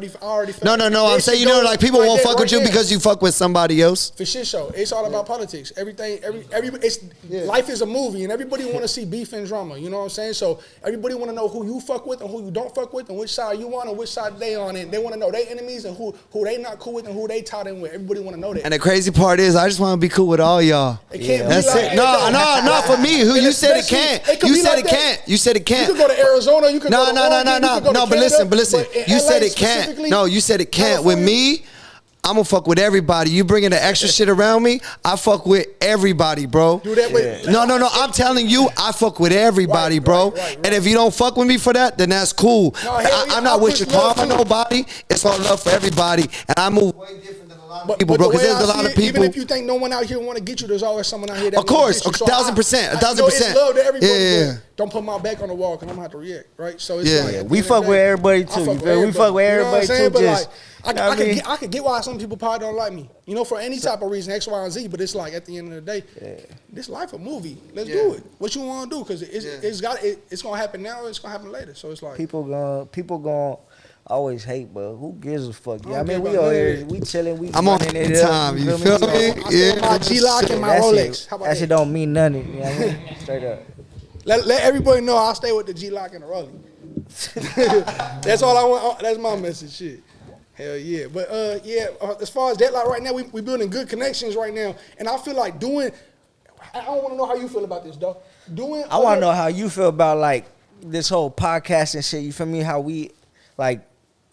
No. I'm saying you know like people won't fuck with you because you fuck with somebody else. For shit show, it's all about politics. Everything, life is a movie, and everybody want to see beef and drama. You know what I'm saying? So everybody want to know who you fuck with and who you don't fuck with, and which side you on and which side they on. And they want to know their enemies and who they not cool with and who they tied in with. Everybody want to know that. And the crazy part is, I just want to be cool with all y'all. It can't That's be like, it. No, for me. Who you said it can't? You said it can't. You said it can't. You could go to Arizona. You could go to Oregon, No. But listen. You said it can't. No, you said it can't. With me, I'm gonna fuck with everybody. You bringing the extra shit around me, I fuck with everybody, bro. Do that with No. I'm telling you, I fuck with everybody, bro. Right. And if you don't fuck with me for that, then that's cool. I'm not wishing harm on nobody. It's all love for everybody. And I move way different than a lot of people, bro. Because there's a lot of people. Even if you think no one out here want to get you, there's always someone out here that of course, want to get you. 1,000%. It's love to everybody. Yeah. Don't put my back on the wall because I'm gonna have to react, right? So it's like we fuck with everybody too. We fuck with everybody too. Just. I could get why some people probably don't like me, you know, for any type of reason, X, Y, and Z. But it's like at the end of the day, this life a movie. Let's do it. What you want to do? Because it's gonna happen now. It's gonna happen later. So it's like people gonna always hate, but who gives a fuck? Yeah, I mean we all here, we chilling, I'm on it time. You feel me? Yeah. My G-Lock and my Rolex. How about that shit don't mean nothing. You know what I mean? Straight up. Let everybody know I stay with the G-Lock and the Rolex. That's all I want. That's my message. Shit. Hell yeah. But as far as that, like right now, we building good connections right now. And I feel like I don't want to know how you feel about this, though. I want to know how you feel about like this whole podcast and shit. You feel me? How we like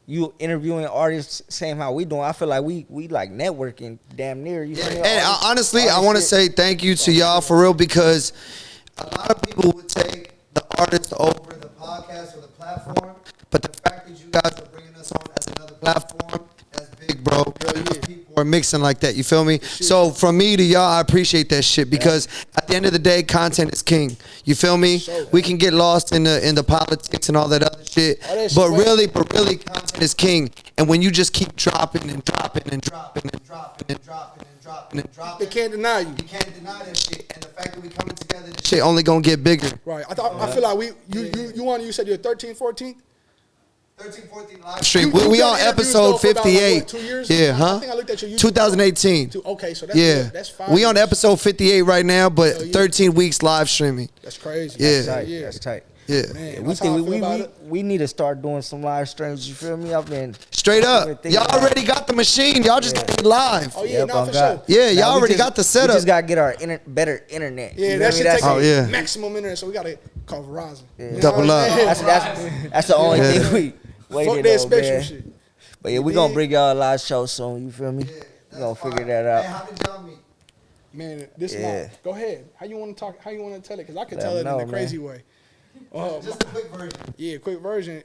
you interviewing artists, same how we doing. I feel like we like networking damn near. You feel me? And honestly, I want to say thank you to y'all for real because a lot of people would take the artist over the podcast or the platform, but the fact that you guys are bringing us on as another platform, that's big, bro. People are mixing like that, you feel me? So from me to y'all, I appreciate that shit because at the end of the day, content is king. You feel me? We can get lost in the politics and all that other shit, but really, content is king. And when you just keep dropping and dropping and dropping and dropping and dropping and dropping and dropping, they can't deny you. You can't deny that shit. And the fact that we coming together, this shit only gonna get bigger. Right. I feel like you said you're 13, 14? 13, 14 live stream. We on episode 58. Like, 2 years? Yeah, huh? I think I looked at your YouTube 2018. Okay, so that's good. That's 5 We on episode 58 right now, but 13 weeks live streaming. That's crazy. Yeah. That's tight. Yeah. Man, We that's how I think feel about it. we need to start doing some live streams. You feel me? I've been Straight I've been up. thinking Y'all about already got the machine. Y'all just gotta get live. Oh yeah, Yep, no, on for God. sure. Yeah, y'all Now, we already just- got the We setup. just gotta get our better internet. Yeah, You that feel shit me? take Oh, yeah. maximum internet, so we gotta call Verizon. You know Double what I'm up. saying? That's the only Yeah. thing we Fuck waiting that on, special man. shit. But yeah, we gonna bring y'all a live show soon. You feel me? We gonna figure that out. how did y'all meet? Man, this Yeah. my. Go ahead. How you want to talk? How you want to tell it? Because I can Let tell it them in a know, crazy man. way. Just a quick version. Yeah, quick version.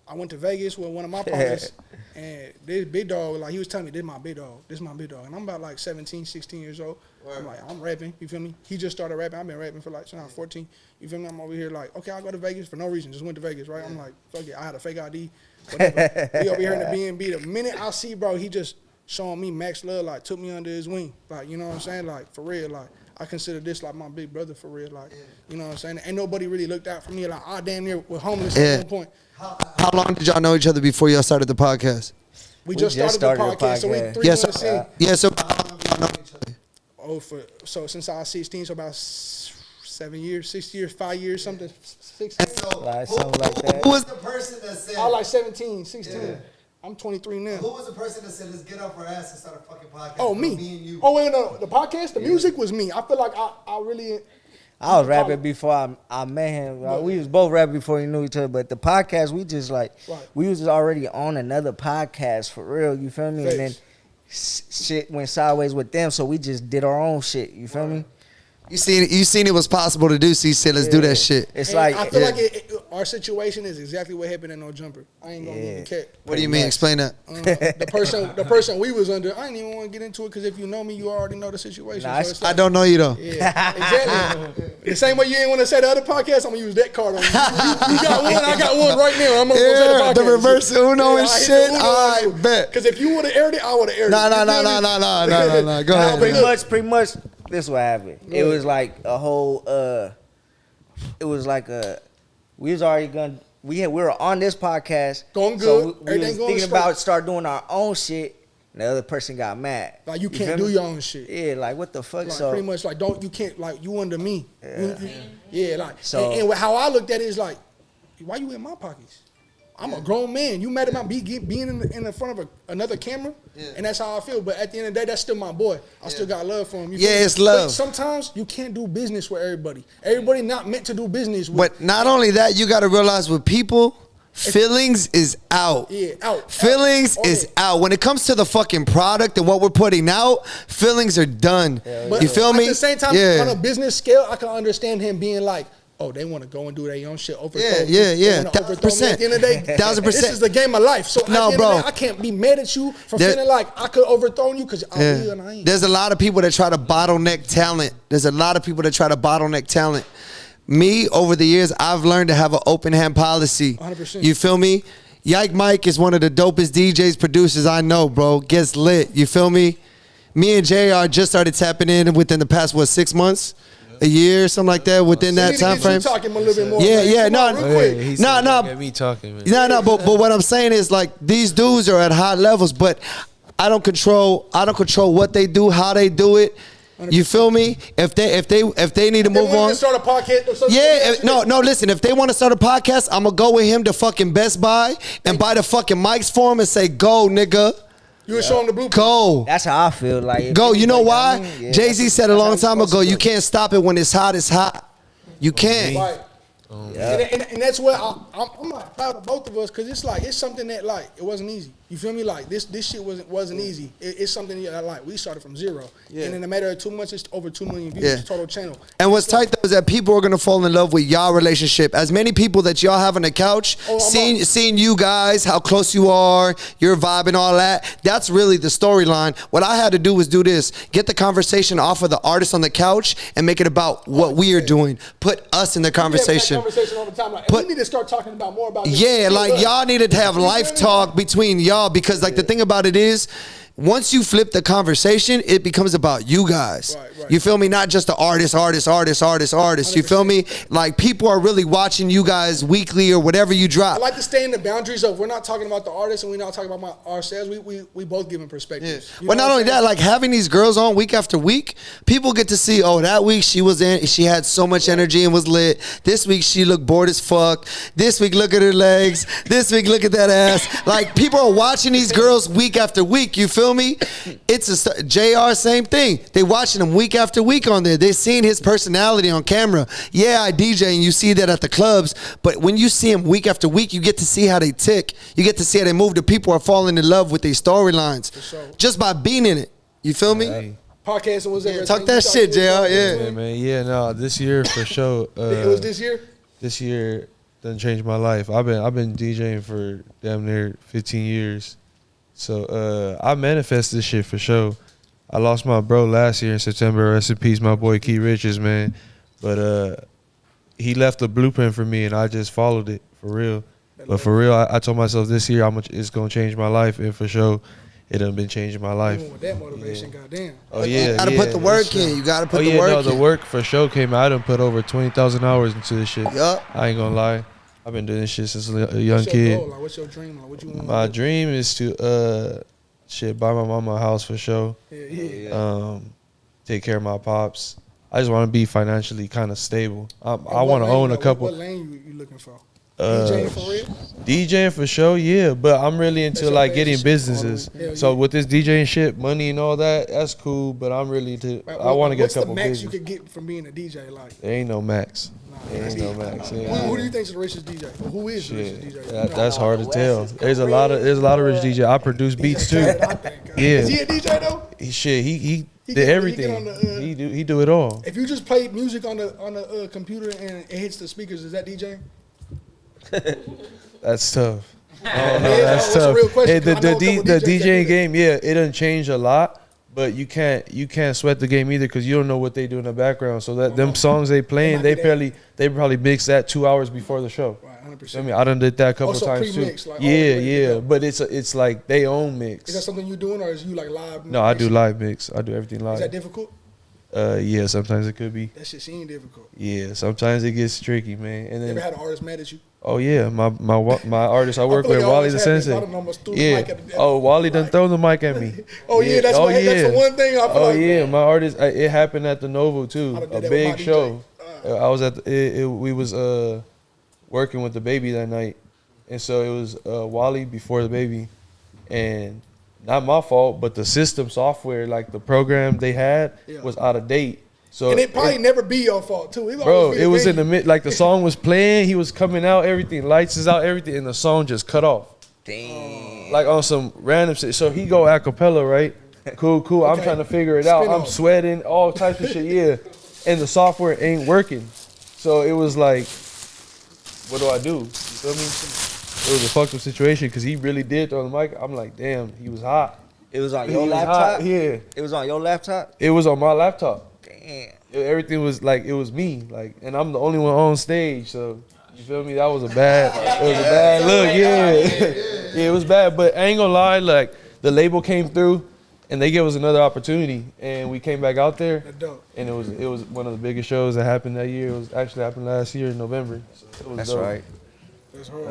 I went to Vegas with one of my partners, and this big dog, like he was telling me, this my big dog, and I'm about like 17, 16 years old. I'm like, I'm rapping, you feel me? He just started rapping. I've been rapping for like since I was 14. You feel me? I'm over here like, okay, I'll go to Vegas for no reason. Just went to Vegas, right? I'm like, fuck it. I had a fake ID, whatever. We over here in the B&B. The minute I see, bro, he just showing me max love, like took me under his wing, like, you know what I'm saying? Like, for real, like, I consider this like my big brother for real, like, you know what I'm saying? Ain't nobody really looked out for me, like, I damn near was homeless at one point. How long did y'all know each other before y'all started the podcast? We just started the podcast, so we 3 Yeah, months so, in. yeah, so how long have y'all known each other? So since I was 16, so about 7 years, 6 years, 5 years, something, 6 And years. so, Like, something like that. who was the person that said? I was like 17, 16. Yeah. I'm 23 now. Who was the person that said, let's get off our ass and start a fucking podcast? Oh, It was me. Me and you. Oh, wait, no, the podcast, the music was me. I feel like I really. I was rapping before I met him. Like, we was both rapping before we knew each other. But the podcast, we just like, we was already on another podcast for real. You feel me? And then shit went sideways with them, so we just did our own shit. You feel me? You seen it was possible to do, so you said, let's do that shit. It's And like I feel like our situation is exactly what happened in No Jumper. I ain't gonna even care. What do you mean? Explain that. The person we was under, I ain't even want to get into it because if you know me, you already know the situation. Nah, So it's I like, don't know you though. yeah, exactly. The same way you ain't want to say the other podcast, I'm gonna use that card on you. You got one, I got one right now. I'm gonna say the podcast. The reverse Uno and shit. I bet. Because if you would have aired it, I would have aired No. it. Go ahead. pretty much. This what happened. It was like a whole. It was like a. We was already gonna. We were on this podcast. Going So good. we was Everything going thinking straight. about start doing our own shit. And the other person got mad. Like you can't feel do me? your own shit. Yeah, like what the fuck? Like So pretty much like you can't like you under me. Yeah, like So- and how I looked at it is like, why you in my pockets? I'm a grown man. You mad about being in the front of another camera, and that's how I feel. But at the end of the day, that's still my boy. I still got love for him. You feel me? it's love. But sometimes you can't do business with everybody. Everybody not meant to do business with. But not only that, you got to realize with people, feelings is out. Yeah, out. Feelings Out. is out. When it comes to the fucking product and what we're putting out, feelings are done. But You feel me? At the same time, on a business scale, I can understand him being like, oh, they want to go and do their own shit. Overthrow me. Yeah. They wanna overthrow me. At the end of the day, 1000%. This is the game of life. So at the end of the day, I can't be mad at you for feeling like I could overthrow you because I will and I ain't. There's a lot of people that try to bottleneck talent. Me, over the years, I've learned to have an open hand policy. 100%. You feel me? Yike Mike is one of the dopest DJs, producers I know, bro. Gets lit. You feel me? Me and JR just started tapping in within the past, 6 months? A year, something like that, within that time frame. Talking a little bit more. Yeah, Come on, real quick. He No. Get me talking, man. No, but what I'm saying is like these dudes are at high levels, but I don't control what they do, how they do it. You feel me? If they need to move on. Start a podcast or something. No, listen, if they want to start a podcast, I'm gonna go with him to fucking Best Buy and buy the fucking mics for him and say, go, nigga. You were showing the blueprint. Go. that's how I feel. Like Go. You know why? Yeah, Jay-Z said a long time ago, you can't stop it when it's hot, it's hot. You can't. Right. And that's where I'm like proud of both of us because it's like it's something that like it wasn't easy. You feel me? Like this shit wasn't easy. It's something that like we started from zero, and in a matter of 2 months, it's over 2 million views total channel. And what's tight though is that people are gonna fall in love with y'all relationship. As many people that y'all have on the couch, seeing you guys, how close you are, your vibe and all that. That's really the storyline. What I had to do was do this: get the conversation off of the artist on the couch and make it about what we are doing. Put us in the conversation. Conversation all the time. Like, we need to start talking about more about this. Yeah, like y'all needed to have life talk between y'all because like the thing about it is, once you flip the conversation, it becomes about you guys. Right. You feel me? Not just the artist. You feel me? Like, people are really watching you guys weekly or whatever you I drop. like to stay in the boundaries of, we're not talking about the artist and we're not talking about ourselves. We both giving perspectives. You But know not what only I'm that, saying? like having these girls on week after week, people get to see, oh, that week she had so much energy and was lit. This week she looked bored as fuck. This week, look at her legs. This week, look at that ass. Like, people are watching these girls week after week. You feel me? It's JR, same thing. They watching him week after week on there. They seeing his personality on camera. Yeah, I DJ and you see that at the clubs, but when you see him week after week, you get to see how they tick. You get to see how they move. The people are falling in love with their storylines just by being in it. You feel me? Hey. Podcasting was everything. Talk that shit, JR. Yeah, man. Yeah, no, this year for sure. It was this year? This year done changed my life. I've been DJing for damn near 15 years. So I manifest this shit for sure. I lost my bro last year in September. Rest in peace, my boy Key Riches, man. But he left a blueprint for me, and I just followed it for real. But for real, I told myself this year how much it's gonna change my life, and for sure, it done been changing my life. Even with that motivation, goddamn. Oh yeah, You gotta put the work in. You gotta put the work in. The work for sure came out. I done put over 20,000 hours into this shit. Yup. I ain't gonna lie. I've been doing this shit since a young What's your kid. goal? Like, what's your dream? Like, what you want? My dream is to buy my mama a house for sure. Yeah. Take care of my pops. I just want to be financially kind of stable. I And want to what own lane, a couple. What lane you looking for? DJing for real? DJing for sure, yeah. But I'm really into your like basic getting shit. businesses. Hell So yeah. with this DJing shit, money and all that, that's cool. But I'm really into. Like, I want to get a what's couple the max businesses. you could get from being a DJ? Like, There ain't no max. There that's ain't no deep. max. Who do you think's the richest DJ? Or who is the Shit, richest DJ? that's hard to tell. There's a lot of rich DJ. I produce beats too. Yeah. Is he a DJ though? He He did can- he everything. get on the, He do it all. If you just played music on the computer and it hits the speakers, is that DJ? That's tough. Oh no, Yeah, that's what's the tough. real question? Hey, the 'Cause I know a couple the DJs that do DJing that. game, yeah, it doesn't change a lot, but you can't sweat the game either because you don't know what they do in the background. So that them songs they playing, they probably mix that 2 hours before the show. Right, I 100%. mean, I done did that a couple Also times too. pre-mix, like, all Yeah, ready to yeah, go. but it's like they own mix. Is that something you doing or is you like live? No, I do mixing? live mix. I do everything Is that live. difficult? Yeah, sometimes it could be. That shit seemed difficult. Yeah, sometimes it gets tricky, man. And You then ever had an artist mad at you? oh yeah, my artist I work feel like with, I Wally always the have this. Sensei. I done almost threw the Yeah. mic at the- Oh, Wally done thrown the mic at me. Oh yeah, that's Oh, that's the one thing I feel Oh like. yeah, my artist. It happened at the Novo too. I done did A that with big my DJ. show. I was at we was working with the baby that night, and so it was Wally before the baby, and not my fault, but the system software, like the program they had, Yeah. was out of date. So And it probably never be your fault too. bro, it was in the mid, like the song was playing, he was coming out, everything, lights is out, everything, and the song just cut off. Damn. Like on some random shit. So he go a cappella, right? Cool. I'm Okay. trying to figure it out. Spin I'm off. sweating, all types of shit, yeah. And the software ain't working. So it was like, what do I do? You feel me? It was a fucked up situation because he really did throw the mic. I'm like, damn, he was hot. It was on He your was laptop? hot, yeah. It was on your laptop? It was on my laptop. Damn. Everything was like, it was me. Like, and I'm the only one on stage. So you feel me? That was a bad look, yeah. Yeah, it was bad. But I ain't gonna lie, like the label came through and they gave us another opportunity and we came back out there. That's dope. And it was one of the biggest shows that happened that year. It was actually happened last year in November. So it was That's dope. right. That's hard.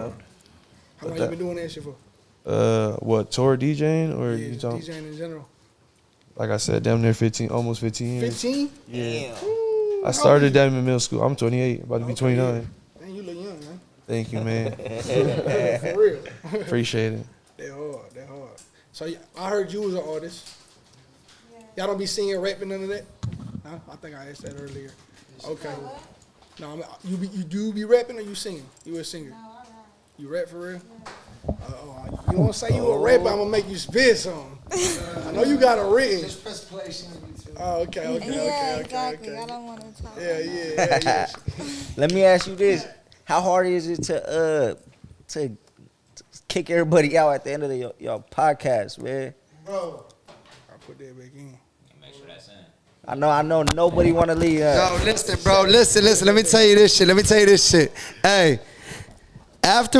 How long that- you been doing that shit for? What, tour DJing or Yeah, you talking? DJing in general. Like I said, damn near 15, almost 15 years. 15? Yeah. Damn. I started damn in middle school. I'm 28, about to be 29. Man, you look young, man. Thank you, man. For real. Appreciate it. They're hard. They're hard. So I heard you was an artist. Y'all don't be singing, rapping, none of that? No? I think I asked that earlier. Okay. No, you do be rapping or you singing? You a singer? You rap for real? You want to say you a rapper, I'm going to make you spit something. I know you got a written. Just press play. She gonna be too. Oh, okay. Yeah, exactly. I don't want to talk. Yeah. Let me ask you this: how hard is it to kick everybody out at the end of your podcast, man? Bro. I put that back in. Make sure that's in. I know nobody want to leave. No, listen, bro. Listen. Let me tell you this shit. Hey, after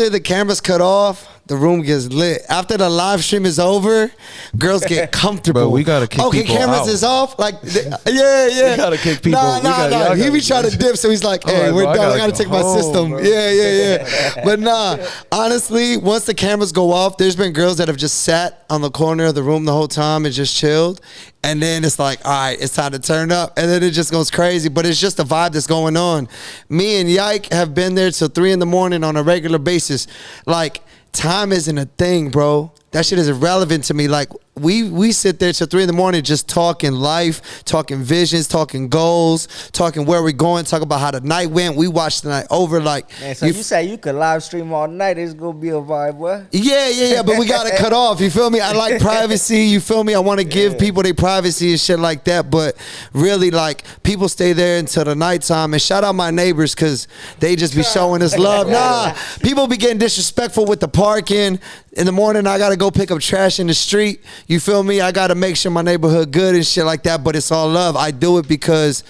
the cameras cut off, the room gets lit. After the live stream is over, girls get comfortable. Bro, we gotta kick okay, people cameras out. is off. Like, yeah. We gotta kick people. Nah. He be trying to dip, so he's like, hey, we're done. I gotta take my system. Bro. Yeah. But nah, honestly, once the cameras go off, there's been girls that have just sat on the corner of the room the whole time and just chilled. And then it's like, all right, it's time to turn up. And then it just goes crazy. But it's just the vibe that's going on. Me and Yike have been there till 3 a.m. on a regular basis. Like, time isn't a thing, bro. That shit is irrelevant to me. Like, we sit there till 3 a.m. just talking life, talking visions, talking goals, talking where we're going, talking about how the night went. We watched the night over. Like, Man, so you say you could live stream all night. It's gonna be a vibe, what? Yeah. But we gotta cut off. You feel me? I like privacy. You feel me? I want to give people their privacy and shit like that. But really, like, people stay there until the nighttime. And shout out my neighbors because they just be showing us love. Nah, people be getting disrespectful with the parking. In the morning, I gotta go pick up trash in the street. You feel me? I gotta make sure my neighborhood good and shit like that. But it's all love. I do it because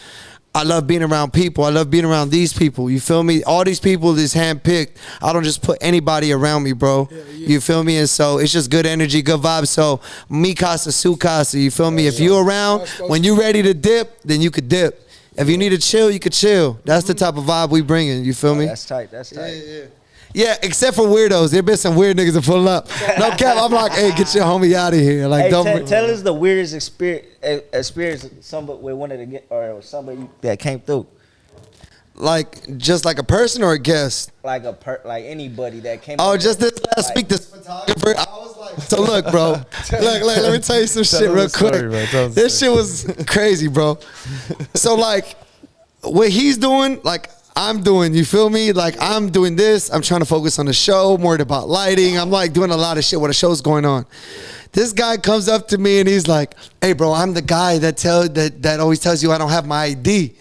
I love being around people. I love being around these people. You feel me? All these people is handpicked. I don't just put anybody around me, bro. Yeah. You feel me? And so it's just good energy, good vibes. So mi casa, su casa. You feel me? If you around, when you ready to dip, then you could dip. If you need to chill, you could chill. That's the type of vibe we bringing. You feel me? That's tight. Yeah, except for weirdos. There been some weird niggas that pull up. No cap, I'm like, hey, get your homie out of here. Like, Hey, don't tell us the weirdest experience somebody with one of the or somebody that came through. like just like a person or a guest. Like like anybody that came. Oh, up just this there. last week, this photographer. I was like, so look, bro. Look, let me tell you some shit real quick. This shit was crazy, bro. So like, what he's doing, like, I'm doing, you feel me? Like, I'm doing this. I'm trying to focus on the show, more about lighting. I'm like doing a lot of shit while the show's going on. This guy comes up to me and he's like, hey, bro, I'm the guy that always tells you I don't have my ID.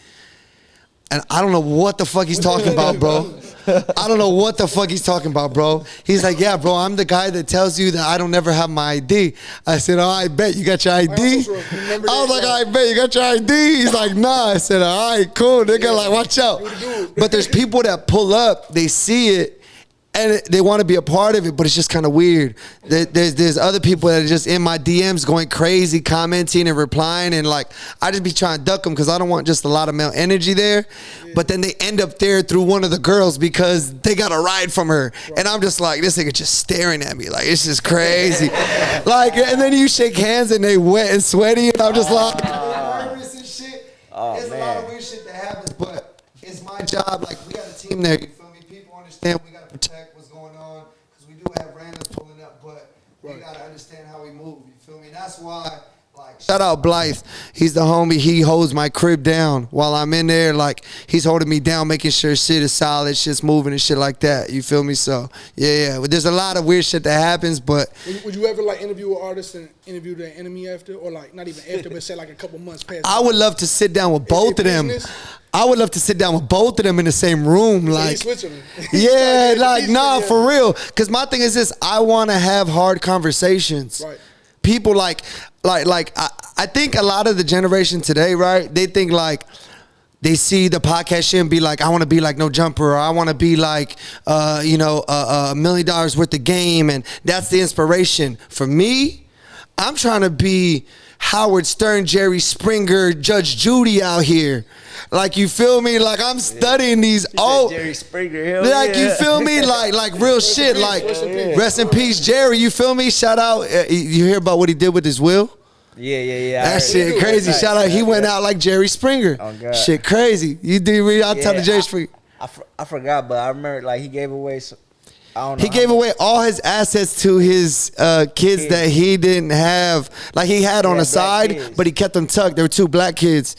And I don't know what the fuck he's talking about, bro. I don't know what the fuck he's talking about, bro. He's like, yeah, bro, I'm the guy that tells you that I don't never have my ID. I said, oh, I bet you got your ID. I was like, I bet you got your ID. He's like, nah. I said, all right, cool. Nigga, like, watch out. But there's people that pull up, they see it, and they want to be a part of it, but it's just kind of weird. There's other people that are just in my DMs going crazy, commenting and replying, and like, I just be trying to duck them because I don't want just a lot of male energy there. But then they end up there through one of the girls because they got a ride from her. And I'm just like, this nigga just staring at me. Like, it's just crazy. Like, and then you shake hands and they wet and sweaty, and I'm just like, nervous and shit. There's a lot of weird shit that happens, but it's my job. Like, we got a team there, you feel me? People understand we got to protect what's going on because we do have randoms pulling up, but we got to understand how we move, you feel me? That's why, like, shout out Blythe. He's the homie. He holds my crib down while I'm in there. Like, he's holding me down, making sure shit is solid, shit's moving and shit like that. You feel me? So, yeah. But there's a lot of weird shit that happens, but. Would you ever, like, interview an artist and interview their enemy after? Or, like, not even after, but say, like, a couple months past? I would love to sit down with both of them. I would love to sit down with both of them in the same room. Like, yeah, like, nah, for real. Because my thing is this, I want to have hard conversations. Right. People I think a lot of the generation today, right, they think like, they see the podcast shit and be like, I want to be like No Jumper, or I want to be like, $1 million worth of game, and that's the inspiration. For me, I'm trying to be Howard Stern, Jerry Springer, Judge Judy out here. Like, you feel me? Like, I'm studying these Jerry Springer, like, you feel me? Like real shit. Like, rest in peace, Jerry. You feel me? Shout out. You hear about what he did with his will? Yeah. That shit crazy. Shout out. He went out like Jerry Springer. Oh, God. Shit crazy. You do read? I'll tell the Jerry Springer. I forgot, but I remember like he gave away. I don't know. He gave away all his assets to his kids that he didn't have. Like, he had on the side, kids. But he kept them tucked. There were 2 black kids.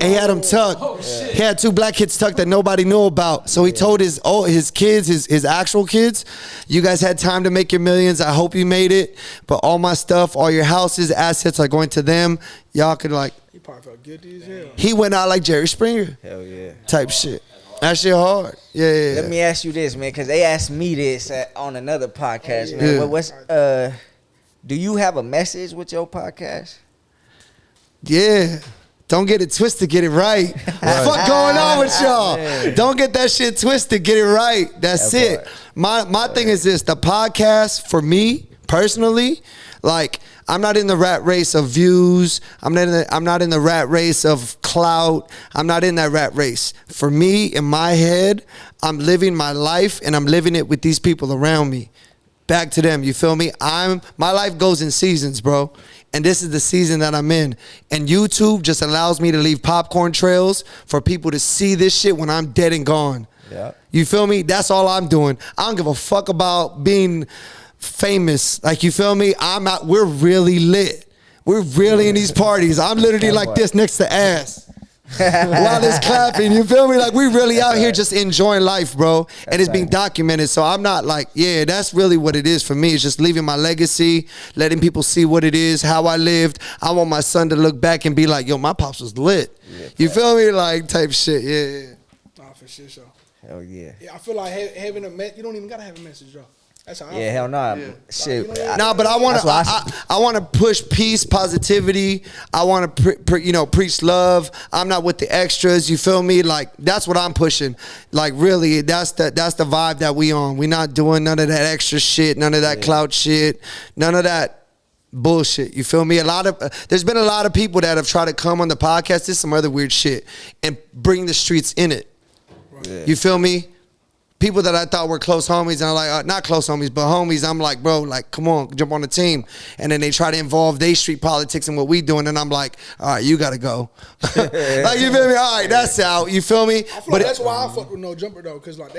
And he had them tucked. Oh, he had 2 black kids tucked that nobody knew about. So he told his kids, his actual kids, you guys had time to make your millions. I hope you made it. But all my stuff, all your houses, assets are going to them. Y'all could like. He probably felt guilty as hell. He went out like Jerry Springer. Hell yeah. Type shit. That shit hard. Yeah. Let me ask you this, man, because they asked me this on another podcast, man. Do you have a message with your podcast? Yeah. Don't get it twisted, get it right. What the fuck going on with y'all? Don't get that shit twisted, get it right. That's it. My thing is this, the podcast for me personally, like I'm not in the rat race of views. I'm not in the rat race of clout. I'm not in that rat race. For me, in my head, I'm living my life and I'm living it with these people around me. Back to them, you feel me? My life goes in seasons, bro. And this is the season that I'm in. And YouTube just allows me to leave popcorn trails for people to see this shit when I'm dead and gone. Yeah. You feel me? That's all I'm doing. I don't give a fuck about being famous. Like, you feel me? We're really lit. We're really in these parties. I'm literally like this next to ass. While it's clapping, you feel me? Like, we really out here just enjoying life, bro. And it's being documented. So I'm not like, yeah, that's really what it is for me. It's just leaving my legacy, letting people see what it is, how I lived. I want my son to look back and be like, yo, my pops was lit. You feel me? Like, type shit. Yeah. Nah, for sure, so. Hell yeah. Yeah, I feel like having a you don't even gotta have a message, though. That's how I Yeah, hell no. Shit. Nah, but I want to push peace, positivity. I want to preach love. I'm not with the extras. You feel me? Like, that's what I'm pushing. Like, really, that's the vibe that we on. We not doing none of that extra shit, none of that clout shit, none of that bullshit. You feel me? There's been a lot of people that have tried to come on the podcast. This is some other weird shit and bring the streets in it. Right. You feel me? People that I thought were close homies, and I'm like, not close homies, but homies. I'm like, bro, like, come on, jump on the team. And then they try to involve their street politics in what we doing, and I'm like, all right, you gotta go. Like, you feel me? All right, that's out. You feel me? I feel like that's why I fuck with No Jumper though, because like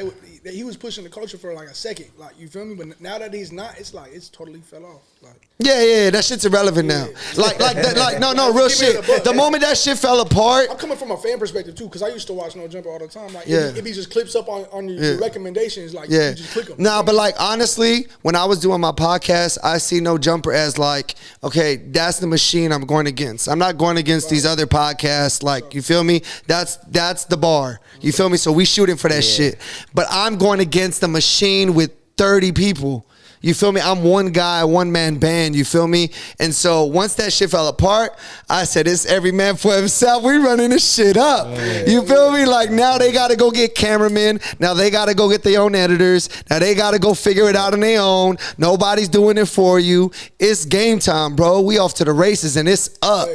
he was pushing the culture for like a second, like, you feel me? But now that he's not, it's like it's totally fell off. Like, yeah, that shit's irrelevant now. No, real shit. The moment that shit fell apart, I'm coming from a fan perspective too, because I used to watch No Jumper all the time. Like, it be just clips up on your recommendations, like, you just click them. Nah, but like, honestly, when I was doing my podcast, I see No Jumper as like, okay, that's the machine I'm going against. I'm not going against these other podcasts. Like, you feel me? That's the bar. You feel me? So we shooting for that shit. But I'm going against the machine with 30 people. You feel me? I'm one guy, one man band. You feel me? And so once that shit fell apart, I said, it's every man for himself. We running this shit up. You feel me? Like, now they got to go get cameramen. Now they got to go get their own editors. Now they got to go figure it out on their own. Nobody's doing it for you. It's game time, bro. We off to the races, and it's up.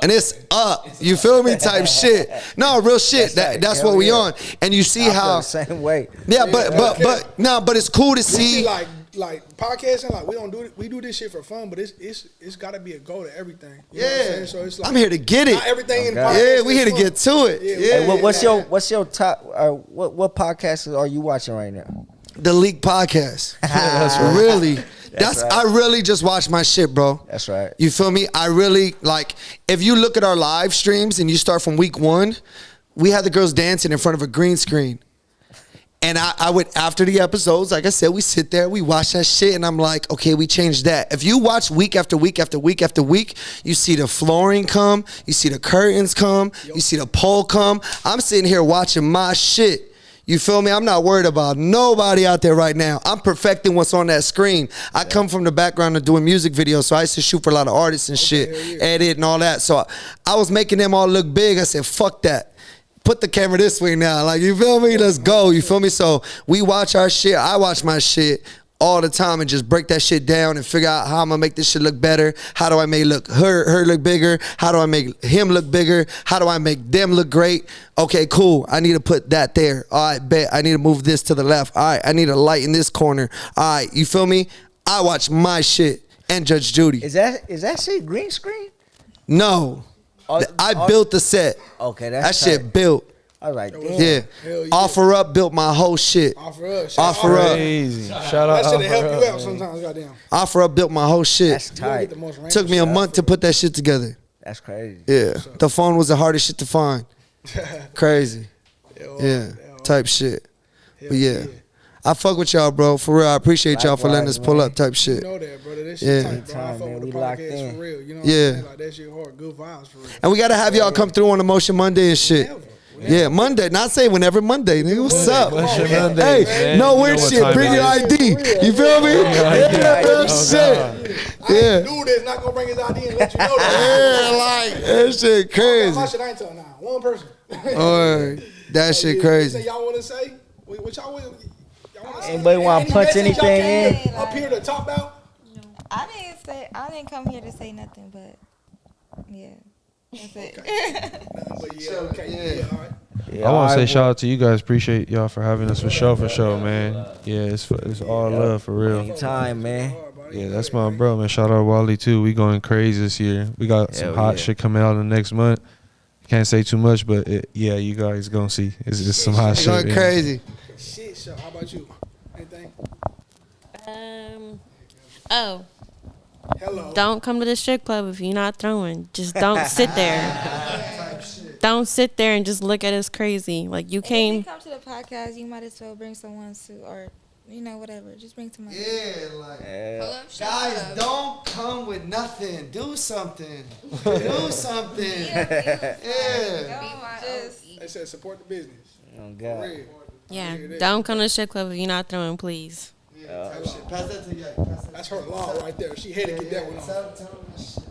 And it's up. You feel me? Type shit. No, real shit. That's what we on. And you see how the same way. Yeah, but it's cool to see. Like podcasting, like, we do this shit for fun, but it's gotta be a goal to everything. You know what I'm saying? So it's like, I'm here to get it. Not everything in podcasting. Yeah, we here to get to it. Hey, what's your top? What podcasts are you watching right now? The Leak Podcast. That's right. Really. That's right. I really just watch my shit, bro. That's right. You feel me? I really, like, if you look at our live streams and you start from week 1, we had the girls dancing in front of a green screen. And I would, after the episodes, like I said, we sit there, we watch that shit, and I'm like, okay, we changed that. If you watch week after week after week after week, you see the flooring come, you see the curtains come, you see the pole come. I'm sitting here watching my shit. You feel me? I'm not worried about nobody out there right now. I'm perfecting what's on that screen. I come from the background of doing music videos, so I used to shoot for a lot of artists and shit, edit and all that. So I was making them all look big. I said, fuck that. Put the camera this way now. Like, you feel me? Let's go. You feel me? So we watch our shit. I watch my shit all the time and just break that shit down and figure out how I'm gonna make this shit look better. How do I make her look bigger? How do I make him look bigger? How do I make them look great? Okay, cool. I need to put that there. All right, bet. I need to move this to the left. All right, I need a light in this corner. All right, you feel me? I watch my shit and Judge Judy. Is that shit green screen? No. I built the set. Okay, that shit built. I was like, damn. Yeah. Offer Up built my whole shit. Offer Up. Crazy. Shout out. That should help you out sometimes, goddamn. Offer Up built my whole shit. That's tight. Took me a month to put that shit together. That's crazy. Yeah. The phone was the hardest shit to find. Crazy. Yeah. Type shit. But yeah. I fuck with y'all, bro. For real, I appreciate y'all for letting us pull up type shit. You know that, brother. That shit tight, bro. I fuck with the podcast for real. You know what I'm saying? Like, that shit hard. Good vibes for real. And we gotta have y'all come through on Emotion Monday and shit. Yeah, Monday. Not say whenever Monday, nigga. What's up? Hey, no weird shit. Bring your ID. You feel me? Yeah, shit. Yeah. Dude that's not gonna bring his ID and let you know that. Yeah, like that shit crazy. My shit I ain't telling now. One person. Or that shit crazy. Y'all want to say? What y'all want? Anybody want to punch anything in? Up here to top out? I didn't come here to say nothing, but yeah, that's it. But yeah, okay, yeah, all right. I want to say shout out to you guys. Appreciate y'all for having us for sure, man. Yeah, it's all love for real. Anytime, man. Yeah, that's my bro, man. Shout out Wally too. We going crazy this year. We got some hot shit coming out in the next month. Can't say too much, but yeah, you guys gonna see. It's just some hot shit. Going crazy. Shit, so how about you? Anything? Hello. Don't come to the strip club if you're not throwing. Just don't sit there. Don't sit there and just look at us crazy. Like you If came. you come to the podcast, you might as well bring someone to, or whatever. Just bring somebody. Yeah, like guys, don't come with nothing. Do something. Do something. Yeah. They said support the business. Oh God. For real. Yeah, don't come to the strip club if you're not throwing, please. Pass that to you. That's her law right there. She had to get that one on.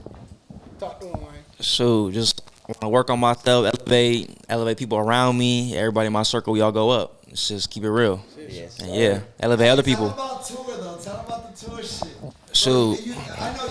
Talk to him, man. So just want to work on myself, elevate people around me, everybody in my circle. We all go up. Let's just keep it real. Yes. And yeah, elevate other people. Tell them about tour though. Tell them about the tour shit. Shoot. I know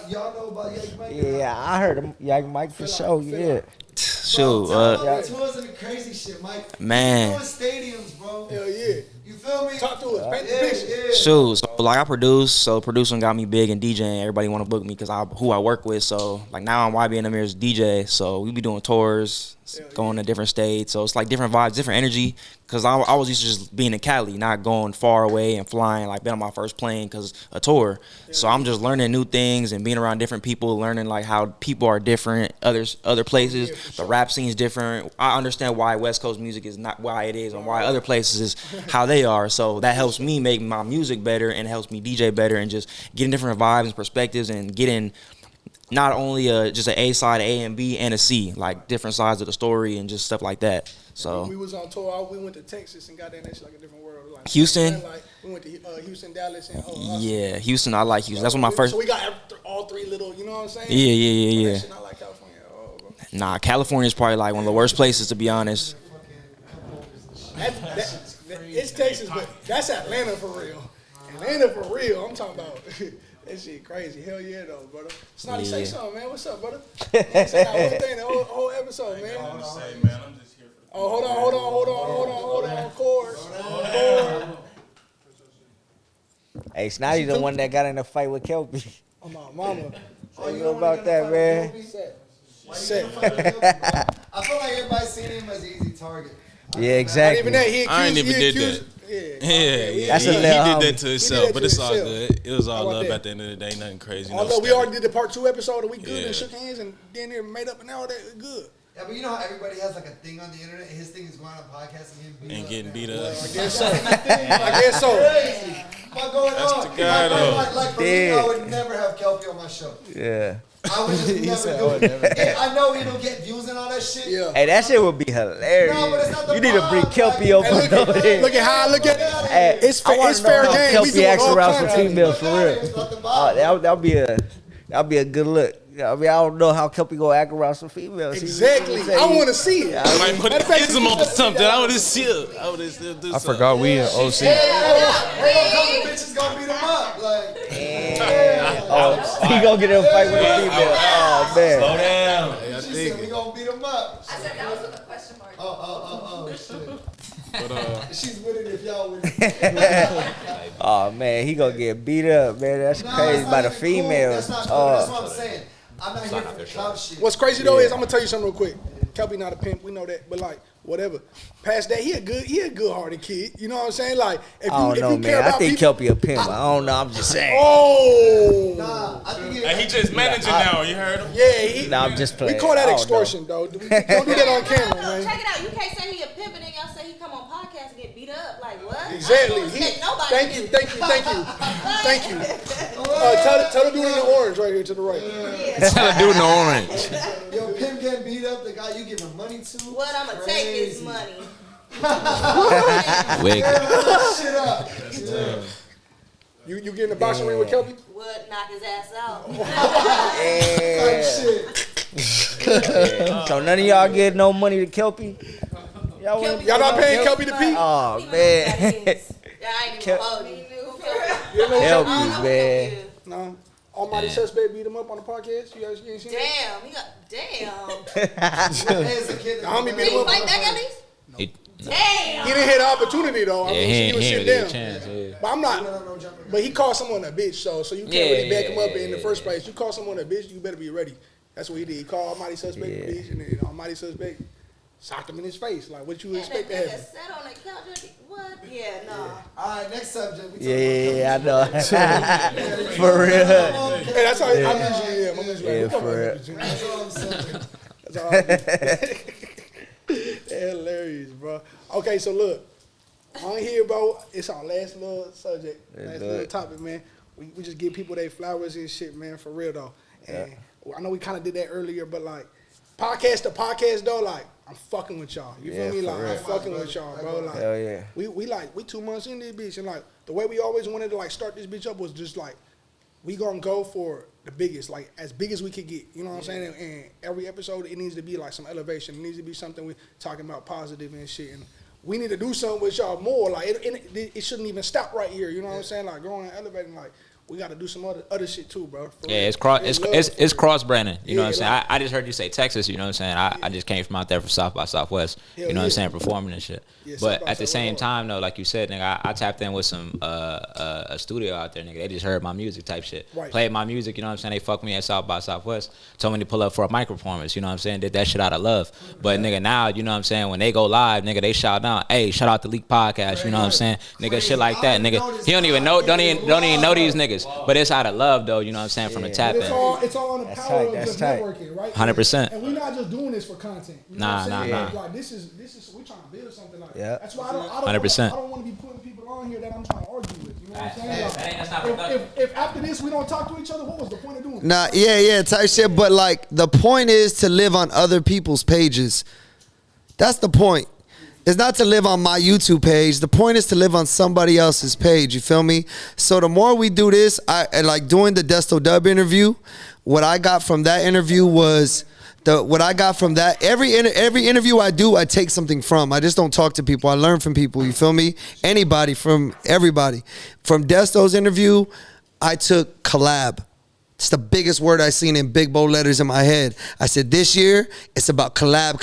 y'all know about Yak Mike. Yeah, I heard him. Yak Mike for sure. Yeah. Shoot. The tours and the crazy shit, Mike. Man. Doing stadiums, bro. Hell yeah. You feel me? Talk to us. Paint the picture. Shoot, so like I produce, so producing got me big in DJing. Everybody want to book me because who I work with. So like now I'm YB and Amir's DJ. So we be doing tours, going to different states. So it's like different vibes, different energy. Because I was used to just being in Cali, not going far away and flying. Like been on my first plane because a tour. So I'm just learning new things and being around different people, learning like how people are different, other places. The rap scene is different. I understand why West Coast music is not why it is and why other places is how they are. So that helps me make my music better and helps me DJ better and just getting different vibes and perspectives and getting not only just an A side, A and B, and a C, like different sides of the story and just stuff like that. So we was on tour. We went to Texas and got that shit like a different world. Like, Houston. Like, we went to Houston, Dallas, and yeah, Houston. I like Houston. That's one of my first. So we got all three little. You know what I'm saying? Yeah. That shit not like California at all, bro. Nah, California is probably like one of the worst places to be honest. It's Texas, but that's Atlanta for real. Atlanta for real. I'm talking about. That shit crazy. Hell yeah, though, brother. Snotty, say something, man. What's up, brother? Say that whole thing, the whole episode, man. I'm just saying, man, I'm just here for the. Oh, hold on. Chord. Hey, Snotty the one that got in a fight with Kelpie. Oh, my mama. Oh, you know about that, man? Set. I feel like everybody's seen him as an easy target. Yeah, exactly. Even that, I ain't even did that. Yeah, That's he a did little that homie. to himself, that but to it's all himself. good. It was all How about love that? at the end of the day, nothing crazy. Although we already did the part 2 episode and we good Yeah. and shook hands and then they made up and all that, we good. Yeah, but you know how everybody has like a thing on the internet? His thing is going on podcasts and getting beat up. I guess so. What's going That's on? the guy, though. Like for me, I would never have Kelpie on my show. Yeah. I would just never do it. Yeah, I know he don't get views and all that shit. Yeah. Hey, that shit would be hilarious. No, but it's not the You need to bring vibe, Kelpie like- over Hey, there. look at how I look at it. Hey, It's I fair, wanna it's know fair how game. We Kelpie doing acts all around kinds some of females for real. That'll be a good look. I mean, I don't know how Kelpie gonna act around some females. Exactly. I want to see it. I might put Matter of fact, him on something. I would have still do something. I forgot we in OC. Hey, bitches gonna beat him up. Like, Oh, he gonna get in a fight with a female. Oh man. Slow down. she said we gonna beat him up. I said that was with a question mark. Oh, shit. But She's with it if y'all with it. Oh man, he gonna get beat up, man. That's No, crazy it's by not the even cool. females. That's not cool. That's what I'm saying. I'm not here for the clout shit. What's crazy though is I'm gonna tell you something real quick. Kelpie not a pimp, we know that, but like whatever. Past that, he a good-hearted kid. You know what I'm saying? Like if I don't know, you care man. I about think people, Kelpie a pimp. I don't know. I'm just saying. Oh, Nah, I think he just managing now. You heard him? yeah. Nah, I'm just playing. We call that I don't extortion, though. Don't do that on camera, No, man. check it out. You can't say he a pimp and then y'all say he come on podcast and get beat up. Like what? Exactly. I don't respect nobody. Thank you. Tell the dude in the orange right here to the right. Tell a dude in the orange. Yo, Pim getting beat up, the guy you giving money to. What I'm gonna take is money. Wig. Shit up. You get in the boxing ring with Kelby? Would knock his ass out. So none of y'all get no money to Kelpie? Y'all not paying Kelby to pee? Oh, man. Yeah, I ain't even hold you. Kelpie, man. No. Almighty Suspect beat him up on the podcast. You ain't seen Damn, he got The homie beat him up. fight back at least? Damn. He didn't hit the opportunity though. I mean, he was sitting down. Chance, yeah. But I'm not. But he called someone a bitch, so you can't really back him up in the first place. You call someone a bitch, you better be ready. That's what he did. He called Almighty Suspect a bitch, and then Almighty Suspect socked him in his face. Like, what you expect to happen? Sat on the couch. What? Yeah, no. All right, next subject. Yeah, I know. For real. Hey, that's how I'm usually am. I'm usually Yeah, for real. That's all I'm saying. That's all I do. Hilarious, bro. Okay, so look, on here, bro, it's our last little subject, last little topic, man. We just give people their flowers and shit, man, for real, though. And I know we kind of did that earlier, but, like, podcast to podcast, though, like, I'm fucking with y'all. You feel me? Like, I'm fucking with y'all, bro. Like, hell yeah. We 2 months in this bitch, and, like, the way we always wanted to, like, start this bitch up was just, like, we gonna go for the biggest, like as big as we could get. You know what I'm saying? And every episode, it needs to be like some elevation. It needs to be something we talking about positive and shit. And we need to do something with y'all more. Like it shouldn't even stop right here. You know what I'm saying? Like growing and elevating. Like we got to do some other shit too, bro. Yeah, it's cross branding. You know what I'm saying? I just heard you say Texas. You know what I'm saying? I just came from out there for South by Southwest. You know what I'm saying? Performing and shit. Yeah, but at the same time though, like you said, nigga, I tapped in with some a studio out there, nigga. They just heard my music type shit. Right. Played my music. You know what I'm saying? They fucked me at South by Southwest. Told me to pull up for a mic performance. You know what I'm saying? Did that shit out of love. But nigga, now you know what I'm saying? When they go live, nigga, they shout out, hey, shout out the Leak Podcast. You know what I'm saying? Nigga, shit like that, nigga. He don't even know know these niggas. But it's out of love though, you know what I'm saying, from the tap in. It's all on the power of just networking, right? 100%. And we're not just doing this for content. You know Nah. Like this is we're trying to build something like that. That's why I don't 100%. I don't want to be putting people on here that I'm trying to argue with. You know what I'm saying? Like, if after this we don't talk to each other, what was the point of doing it? Nah, yeah, type shit. But like the point is to live on other people's pages. That's the point. It's not to live on my YouTube page. The point is to live on somebody else's page. You feel me? So the more we do this, I like doing the Desto Dub interview. What I got from that interview was every interview I do, I take something from. I just don't talk to people. I learn from people. You feel me? Anybody, from everybody. From Desto's interview, I took collab. It's the biggest word I seen in big bold letters in my head. I said, this year, it's about collab.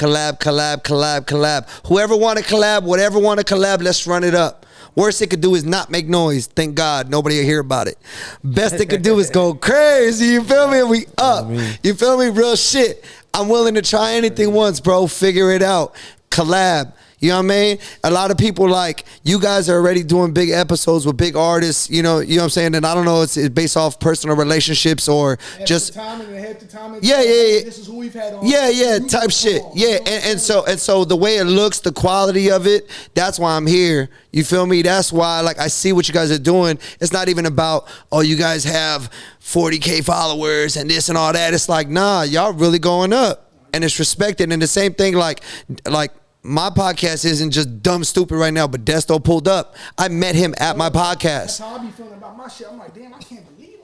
Whoever want to collab, whatever want to collab, let's run it up. Worst it could do is not make noise. Thank God, nobody will hear about it. Best it could do is go crazy. You feel me? We up. You feel me? Real shit. I'm willing to try anything once, bro. Figure it out. Collab. You know what I mean? A lot of people like, you guys are already doing big episodes with big artists, you know what I'm saying? And I don't know, it's based off personal relationships or just yeah. This is who we've had on. Yeah, type shit. Yeah, and so the way it looks, the quality of it, that's why I'm here. You feel me? That's why, like, I see what you guys are doing. It's not even about, oh, you guys have 40K followers and this and all that. It's like, nah, y'all really going up. And it's respected. And the same thing, like my podcast isn't just dumb stupid right now, but Desto pulled up. I met him at my podcast. That's how I be feeling about my shit. I'm like, damn, I can't believe it.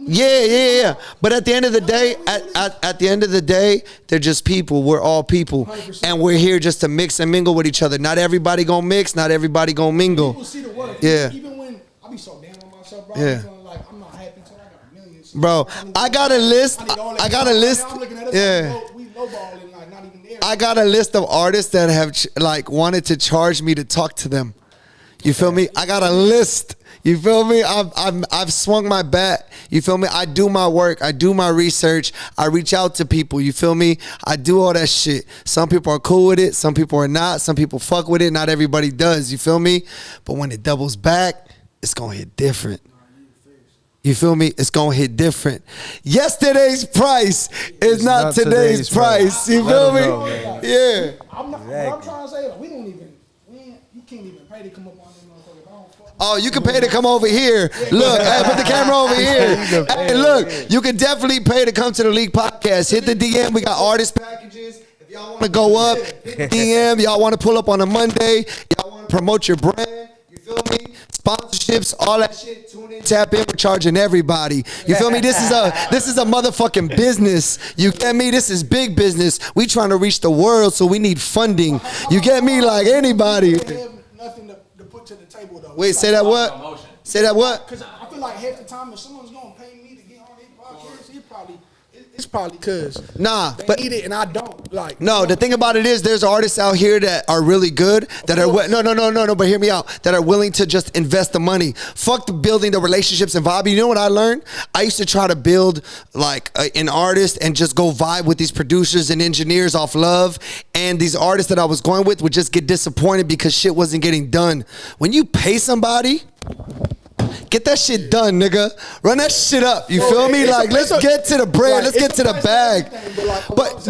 Yeah. But at the end of the day, at the end of the day, they're just people. We're all people. 100%. And we're here just to mix and mingle with each other. Not everybody gonna mix, not everybody gonna mingle. People see the work. Yeah. Even when I be so down on myself, bro, Yeah. I be feeling like I'm not happy until I got millions. Bro, I got a list. I got a list. I'm looking at us Yeah. like, we lowballing, like not even there. I got a list of artists that have like wanted to charge me to talk to them. You feel me? I got a list. You feel me? I've swung my bat. You feel me? I do my work. I do my research. I reach out to people. You feel me? I do all that shit. Some people are cool with it. Some people are not. Some people fuck with it. Not everybody does. You feel me? But when it doubles back, it's gonna hit different. You feel me? It's gonna hit different. Yesterday's price is not today's price. You feel me? Yeah. I'm not, what I'm trying to say, like, you can't even pay to come up on them motherfuckers. I don't fuck. Oh, you can pay to come over here. Look, hey, put the camera over here. Hey, look, you can definitely pay to come to the League Podcast. Hit the DM. We got artist packages. If y'all want to go up, hit the DM. Y'all want to pull up on a Monday. Y'all want to promote your brand. You feel me? sponsorships, all that shit. Tune in, tap in. We're charging everybody. You feel me? This is a motherfucking business. You get me? This is big business. We trying to reach the world, so we need funding. You get me? Like anybody. They have nothing to put to the table though. Wait, say that what? Say that what? Because I feel like half the time if someone's gonna pay me to get on their podcast, it's probably because they need it and I don't. Like no, the thing about it is there's artists out here that are really good that are no, but hear me out, that are willing to just invest the money. Fuck the building the relationships and vibe. You know what I learned? I used to try to build like an artist and just go vibe with these producers and engineers off love, and these artists that I was going with would just get disappointed because shit wasn't getting done. When you pay somebody, get that shit done, nigga. Run that shit up. You feel me? Like, let's get to the bread. Let's get to the bag. But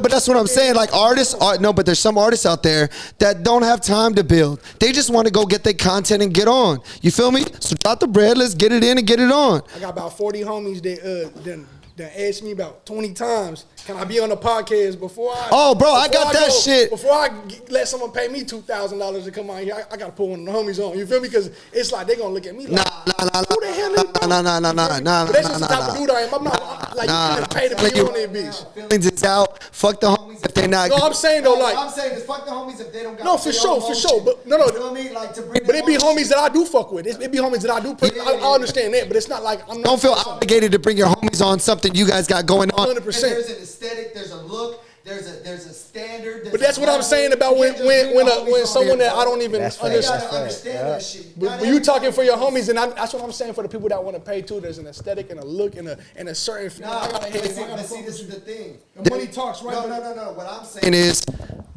that's what I'm saying. Like, artists are, but there's some artists out there that don't have time to build. They just want to go get their content and get on. You feel me? So drop the bread. Let's get it in and get it on. I got about 40 homies that asked me about 20 times, can I be on the podcast before I... Oh, bro, I got that shit. Before I let someone pay me $2,000 to come out here, I got to put one of the homies on. You feel me? Because it's like, they going to look at me like, who the hell is bro? Nah. But that's just the type of dude I am. I'm not, like, you couldn't pay to be on that bitch. Feelings is out. Fuck the homies if they not... No, I'm saying, though, like... I'm saying is fuck the homies if they don't got... No, for sure. But, no. You feel me? Like, to bring but it be homies that I do fuck with. It be homies that I do... I understand that, but it's not like... I'm not don't feel obligated to bring your homies on something you guys got going on. 100%. There's an aesthetic, there's a look, there's a standard. But that's what I'm saying about when someone that I don't even understand that shit. But you talking for your homies, and that's what I'm saying for the people that want to pay too. There's an aesthetic and a look and a certain. See, this is the thing. The money talks, right? No. What I'm saying is,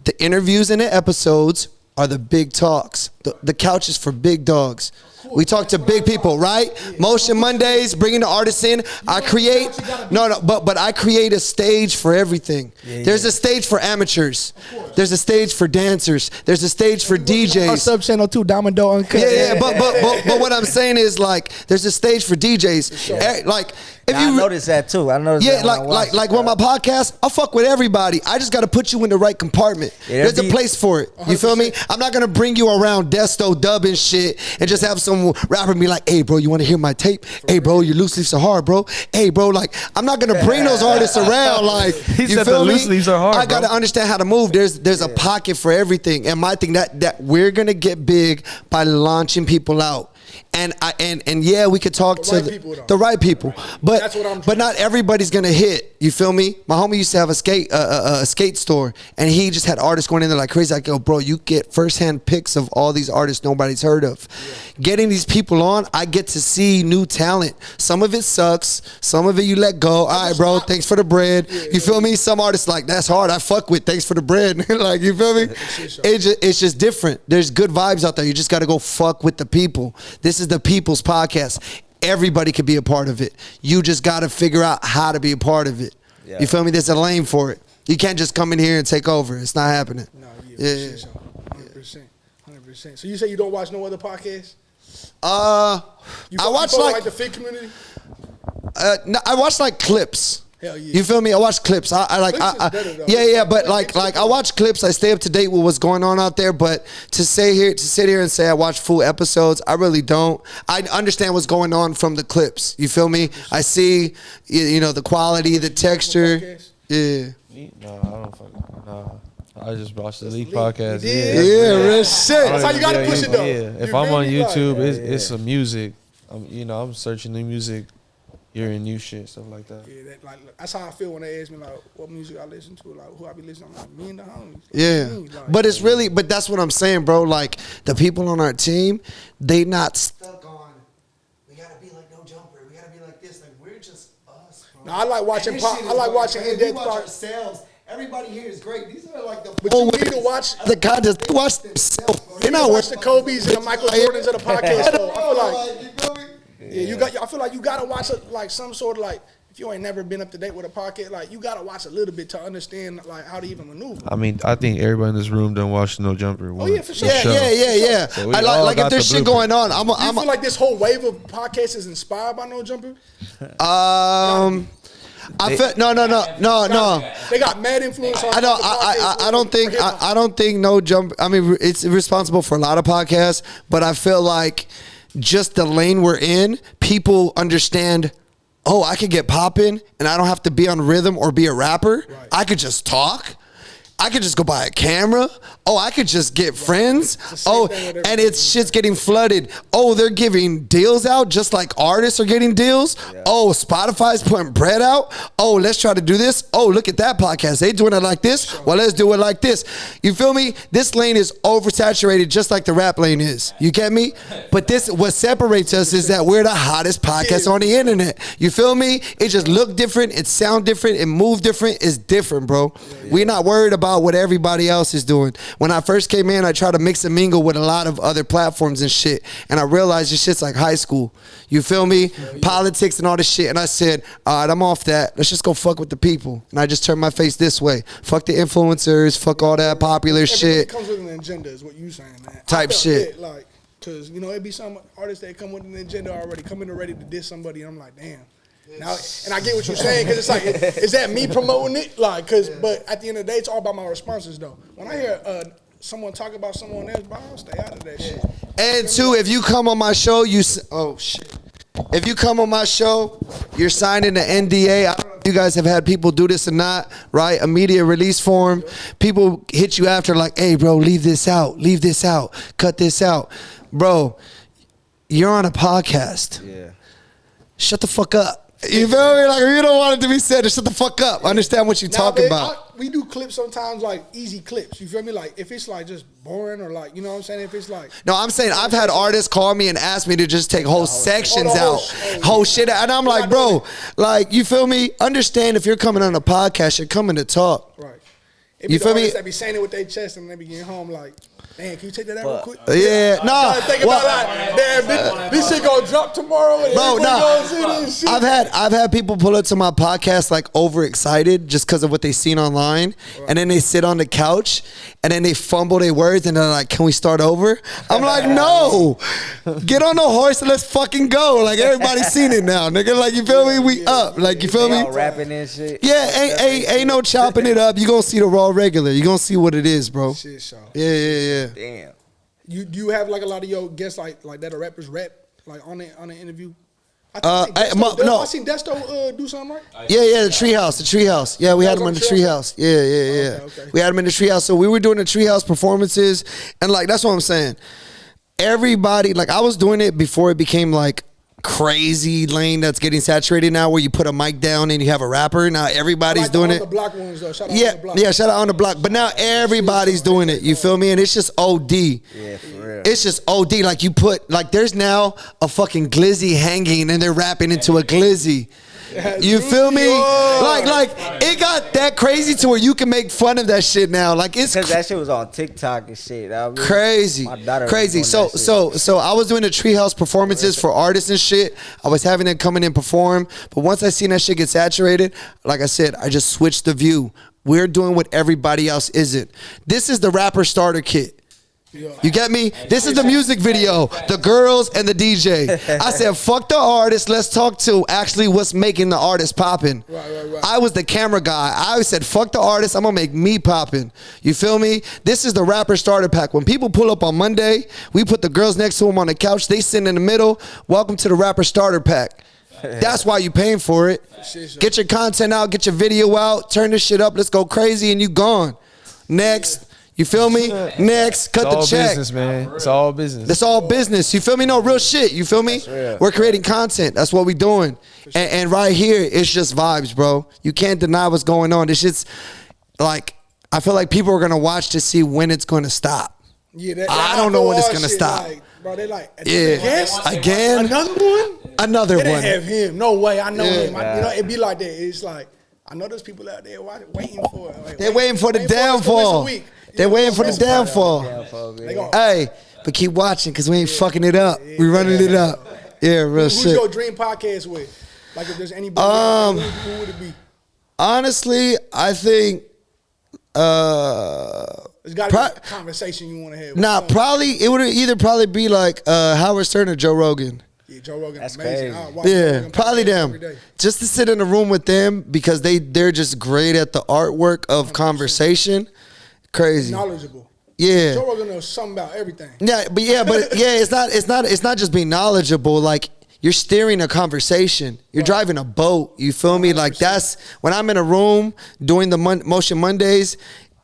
the interviews and the episodes are the big talks. The couch is for big dogs. We talk to big people, right? Motion Mondays, bringing the artists in. I create, but I create a stage for everything. There's a stage for amateurs. There's a stage for dancers. There's a stage for DJs. Our sub channel too, Diamond Uncut. But what I'm saying is, like, there's a stage for DJs. Like, if I noticed that too. I noticed that. Like on my podcast, I fuck with everybody. I just got to put you in the right compartment. There's a place for it. You feel me? I'm not gonna bring you around Desto Dub and shit and just have some rapper be like, "Hey, bro, you want to hear my tape? Hey, bro, your loose leaves are hard, bro. Hey, bro, like, I'm not gonna bring those artists around. Like, He you said feel the me? loose leaves are hard, I gotta bro. understand how to move. There's a pocket for everything, and my thing that we're gonna get big by launching people out. And yeah, we could talk to the right people, but not everybody's gonna hit. You feel me? My homie used to have a skate store, and he just had artists going in there like crazy. I go, bro, you get firsthand pics of all these artists nobody's heard of. Getting these people on, I get to see new talent. Some of it sucks, some of it you let go. All right, bro, thanks for the bread. You feel me? Some artists like, that's hard. I fuck with. Thanks for the bread. Like, you feel me? It's just different. There's good vibes out there. You just got to go fuck with the people. This is the people's podcast. Everybody could be a part of it. You just got to figure out how to be a part of it. You feel me? There's a lane for it. You can't just come in here and take over. It's not happening. No, yeah. 100%. So you say you don't watch no other podcasts? I watch like the Fit Community. No, I watch like clips. Hell yeah. You feel me? I watch clips. I like. But like I watch clips. I stay up to date with what's going on out there. But to sit here and say I watch full episodes, I really don't. I understand what's going on from the clips. You feel me? I see, the quality, the texture. Yeah. No, I don't fucking. No. I just watch the Leak podcast. Yeah, real shit. That's how you gotta push it though. Yeah. If I'm on YouTube, it's some music. I'm searching new music, hearing new shit, stuff like that. Yeah, that's how I feel when they ask me like what music I listen to, like who I be listening to. Like, me and the homies. Yeah, but it's really, that's what I'm saying, bro. Like, the people on our team, they not stuck on. We gotta be like No Jumper. We gotta be like this. Like, we're just us, bro. No, I like watching in-depth ourselves. Everybody here is great. These are like the. But you need to watch the contest. They watch themselves. They're not watch the Kobe's and the Michael Jordans of the podcast. Though. I feel like, I feel like you gotta watch like some sort of like. If you ain't never been up to date with a podcast, like you gotta watch a little bit to understand like how to even maneuver. I mean, I think everybody in this room done watch No Jumper. Oh yeah, for sure. Yeah. So I like if there's shit going on. I feel like this whole wave of podcasts is inspired by No Jumper. I feel no. They got mad influence on. I don't think no jump. I mean, it's responsible for a lot of podcasts, but I feel like just the lane we're in, people understand. Oh, I could get popping, and I don't have to be on rhythm or be a rapper. Right. I could just talk. I could just go buy a camera. Oh, I could just get friends. Oh, and it's shit's getting flooded. Oh, they're giving deals out just like artists are getting deals. Yeah. Oh, Spotify's putting bread out. Oh, let's try to do this. Oh, look at that podcast. They doing it like this. Well, let's do it like this. You feel me? This lane is oversaturated just like the rap lane is. You get me? But what separates us is that we're the hottest podcast on the internet. You feel me? It just look different. It sound different. It move different. It's different, bro. Yeah. We're not worried about what everybody else is doing. When I first came in, I tried to mix and mingle with a lot of other platforms and shit, and I realized this shit's like high school. You feel me? Politics and all this shit. And I said, all right, I'm off that. Let's just go fuck with the people. And I just turned my face this way. Fuck the influencers. Fuck all that popular shit. It comes with an agenda, is what you saying, man. Type shit. It, like, cause you know, it be some artists that come with an agenda already, coming ready to diss somebody. And I'm like, damn. Now, and I get what you're saying, because it's like, is that me promoting it? Like, but at the end of the day, it's all about my responses, though. When I hear someone talk about someone else, bro, I'll stay out of that shit. And two, if you come on my show, if you come on my show, you're signing an NDA. I don't know if you guys have had people do this or not, right? A media release form. People hit you after like, hey, bro, leave this out, cut this out. Bro, you're on a podcast. Yeah. Shut the fuck up. You feel me? Like, if you don't want it to be said, just shut the fuck up. Understand what you're talking about. We do clips sometimes, like easy clips. You feel me? Like, if it's like just boring or like, you know what I'm saying? If it's like. No, I'm saying I've had artists call me and ask me to just take whole sections out, whole shit out. And I'm like, bro, like, you feel me? Understand if you're coming on a podcast, you're coming to talk. Right. You feel me? That be saying it with their chest and they be getting home like, damn, can you take that out real quick? Yeah, no. Think about like, damn, this shit gonna drop tomorrow. Bro, no. I've had people pull up to my podcast like overexcited just because of what they seen online, and then they sit on the couch and then they fumble their words and they're like, "Can we start over?" I'm like, "No, get on the horse and let's fucking go." Like, everybody's seen it now, nigga. Like, you feel me? We up. Like, you feel me? All rapping and shit. Yeah, ain't no chopping it up. You gonna see the raw regular. You gonna see what it is, bro. Shit, so. Yeah. Damn. Do you have like a lot of your guests like that are rappers rap like on the interview? I seen Desto do something, right? Yeah, the Treehouse. Yeah, we had him in the Treehouse. Yeah. Okay. We had him in the Treehouse. So we were doing the Treehouse performances, and like, that's what I'm saying. Everybody, like, I was doing it before it became like crazy lane that's getting saturated now, where you put a mic down and you have a rapper. Now everybody's doing it. The block ones, though. Shout out yeah, on the block. Yeah, shout out on the block. But now everybody's doing it. You feel me? And it's just OD. Yeah, for real. It's just OD. Like, you put, like, there's now a fucking glizzy hanging and they're rapping into a glizzy. You feel me? Like it got that crazy to where you can make fun of that shit now. Like, it's because that shit was on TikTok and shit. Crazy. So I was doing the Treehouse performances for artists and shit. I was having them come in and perform. But once I seen that shit get saturated, like I said, I just switched the view. We're doing what everybody else isn't. This is the rapper starter kit. You get me? This is the music video, the girls and the DJ. I said, fuck the artist. Let's talk to actually what's making the artist popping. Right. I was the camera guy. I said, fuck the artist. I'm going to make me popping. You feel me? This is the rapper starter pack. When people pull up on Monday, we put the girls next to them on the couch. They sit in the middle. Welcome to the rapper starter pack. That's why you paying for it. Get your content out. Get your video out. Turn this shit up. Let's go crazy, and you gone. Next. You feel me? Next, cut the check. It's all business, man. It's all business. It's all business. You feel me? No, real shit. You feel me? We're creating content. That's what we doing. And right here, it's just vibes, bro. You can't deny what's going on. This shit's like, I feel like people are going to watch to see when it's going to stop. Yeah, I don't know when it's going to stop. Like, bro, they like, again? Another one? Another they one. They have him. No way. I know him. You know, it be like that. It's like, I know there's people out there waiting for it. Like, they're waiting for the downfall. They're waiting for the downfall. Hey, but keep watching, because we ain't fucking it up. We running it up. Yeah, real shit. Who's your dream podcast with? Like, if there's anybody, who would it be? Honestly, I think there's got to be a conversation you want to have. Nah, probably it would either be like Howard Stern or Joe Rogan. Yeah, Joe Rogan That's amazing. crazy. I watch Joe Yeah, Rogan probably podcast them. every day. Just to sit in a room with them because they're just great at the artwork of conversation. Crazy. Knowledgeable. Yeah. Joe Rogan knows something about everything. Yeah, but it's not just being knowledgeable. Like you're steering a conversation. You're driving a boat. You feel me? Like that's when I'm in a room doing the Motion Mondays.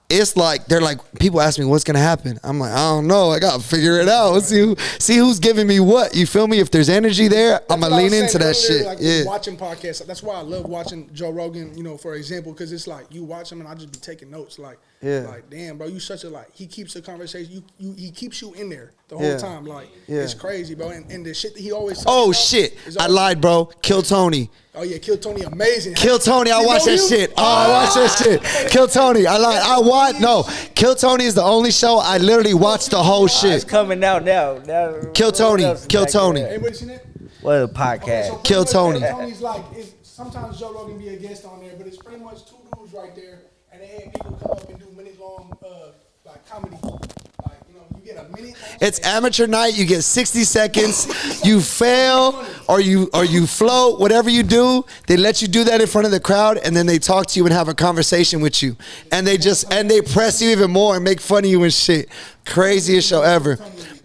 It's like they're like people ask me what's gonna happen. I'm like I don't know. I gotta figure it out. See who's giving me what. You feel me? If there's energy there, I'm gonna lean into that shit. Like Yeah. watching podcasts. That's why I love watching Joe Rogan. You know, for example, because it's like you watch him and I just be taking notes. Like, like damn, bro, you such a like. He keeps the conversation. He keeps you in there the whole time. Like, it's crazy, bro. And the shit that he always. Oh shit! I lied, bro. Kill Tony. Oh yeah, Kill Tony, amazing. Kill Tony, I watch that shit. Oh, I watch that shit. Kill Tony, I lied. No, Kill Tony is the only show I literally watched the whole It's shit. coming out now. Kill Tony, Kill Tony. Anybody seen it? What a Okay, podcast. so Kill pretty much Tony. Tony's like, sometimes Joe Rogan be a guest on there, but it's pretty much two dudes right there, and they had people come up and do minute long like comedy. Like, you know, you get a minute. It's amateur night. You get 60 seconds. You fail or you float. Whatever you do, they let you do that in front of the crowd, and then they talk to you and have a conversation with you, and they press you even more and make fun of you and shit. Craziest show ever.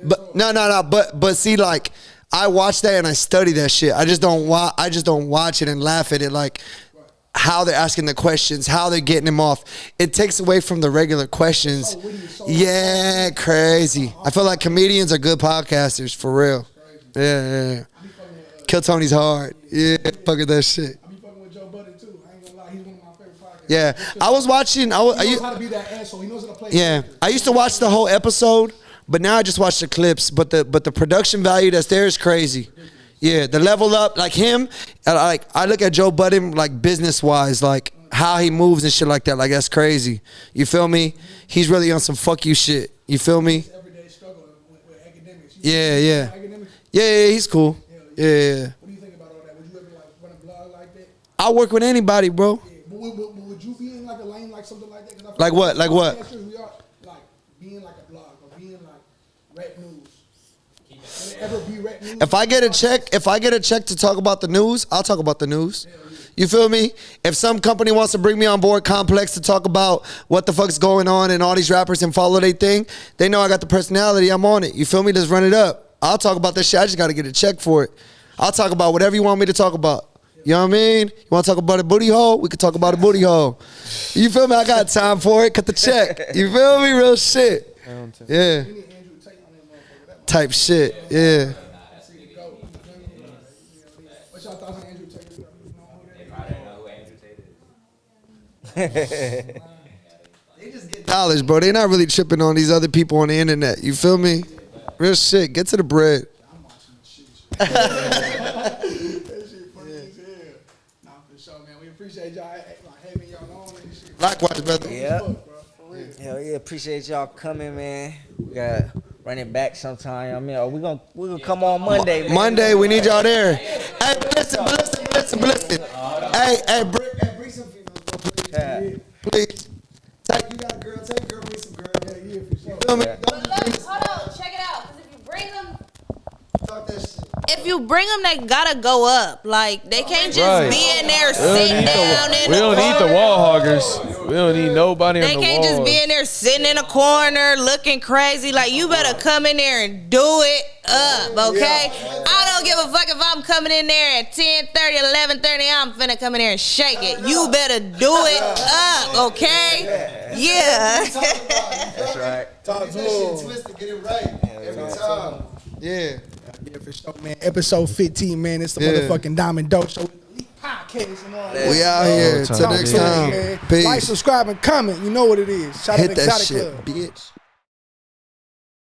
But no. But see, like I watch that and I study that shit. I just don't watch it and laugh at it like. How they're asking the questions, how they're getting them off. It takes away from the regular questions. Yeah, crazy. I feel like comedians are good podcasters, for real. Yeah. Kill Tony's hard. Yeah, fuck at that shit. I be fucking with Joe Budden too. I ain't gonna lie, he's one of my favorite podcasts. Yeah, I was watching. He knows how to be that asshole. He knows how to play. Yeah, I used to watch the whole episode, but now I just watch the clips. But the production value that's there is crazy. Yeah, the level up, like him, like I look at Joe Budden like business wise, like how he moves and shit like that. Like that's crazy. You feel me? He's really on some fuck you shit. You feel me? Everyday struggle with academics. Yeah. Academics? Yeah, he's cool. Yeah. What do you think about all that? Would you ever like run a blog like that? I work with anybody, bro. Yeah. But would you be in like a lane like something like that? 'Cause I feel Like what? Like what? podcasters, we are like being like a blog or being like rap news. Would it ever be rap news? If I get a check to talk about the news, I'll talk about the news. You feel me? If some company wants to bring me on board Complex to talk about what the fuck's going on and all these rappers and follow their thing, they know I got the personality. I'm on it. You feel me? Just run it up. I'll talk about this shit. I just got to get a check for it. I'll talk about whatever you want me to talk about. You know what I mean? You want to talk about a booty hole? We could talk about a booty hole. You feel me? I got time for it. Cut the check. You feel me? Real shit. Yeah. Type shit. Yeah. What's your thoughts on Andrew Tate? They just get knowledge, bro. They not really tripping on these other people on the internet. You feel me? Real shit. Get to the bread. That shit funny as hell. Nah, for sure, man. We appreciate y'all having y'all on and shit. Likewise, brother. Yeah. Fuck, bro. For real. Hell yeah, appreciate y'all coming, man. We got run it back sometime. I mean, we gonna come on Monday, man. Monday, we need y'all there. Hey, listen. Hey, bring some females, bro, please. Yeah. Please. You got a girl, take a girl, bring some girl. Yeah, for sure. Feel me? But look, hold on, check it out. Because if you bring them, Talk that shit. if you bring them, they gotta go up. Like they can't just Right. be in there sitting down in We the don't need the corner. wall hoggers. We don't need nobody They on the can't just walls. be in there sitting in a corner looking crazy. Like you better come in there and do it up, okay? I don't give a fuck if I'm coming in there at 10:30, 11:30. I'm finna come in there and shake it. You better do it up, okay? Yeah. That's right. Talk to him. Twisted, get it right every time. Yeah. Yeah, for sure, man. Episode 15, man. It's the Yeah. motherfucking Diamond Dope Show. Elite Podcast and all that. We out here. Till Talk next to you, time. man. Peace. Like, subscribe, and comment. You know what it is. Shout out Hit to that Exotic shit, Club. bitch.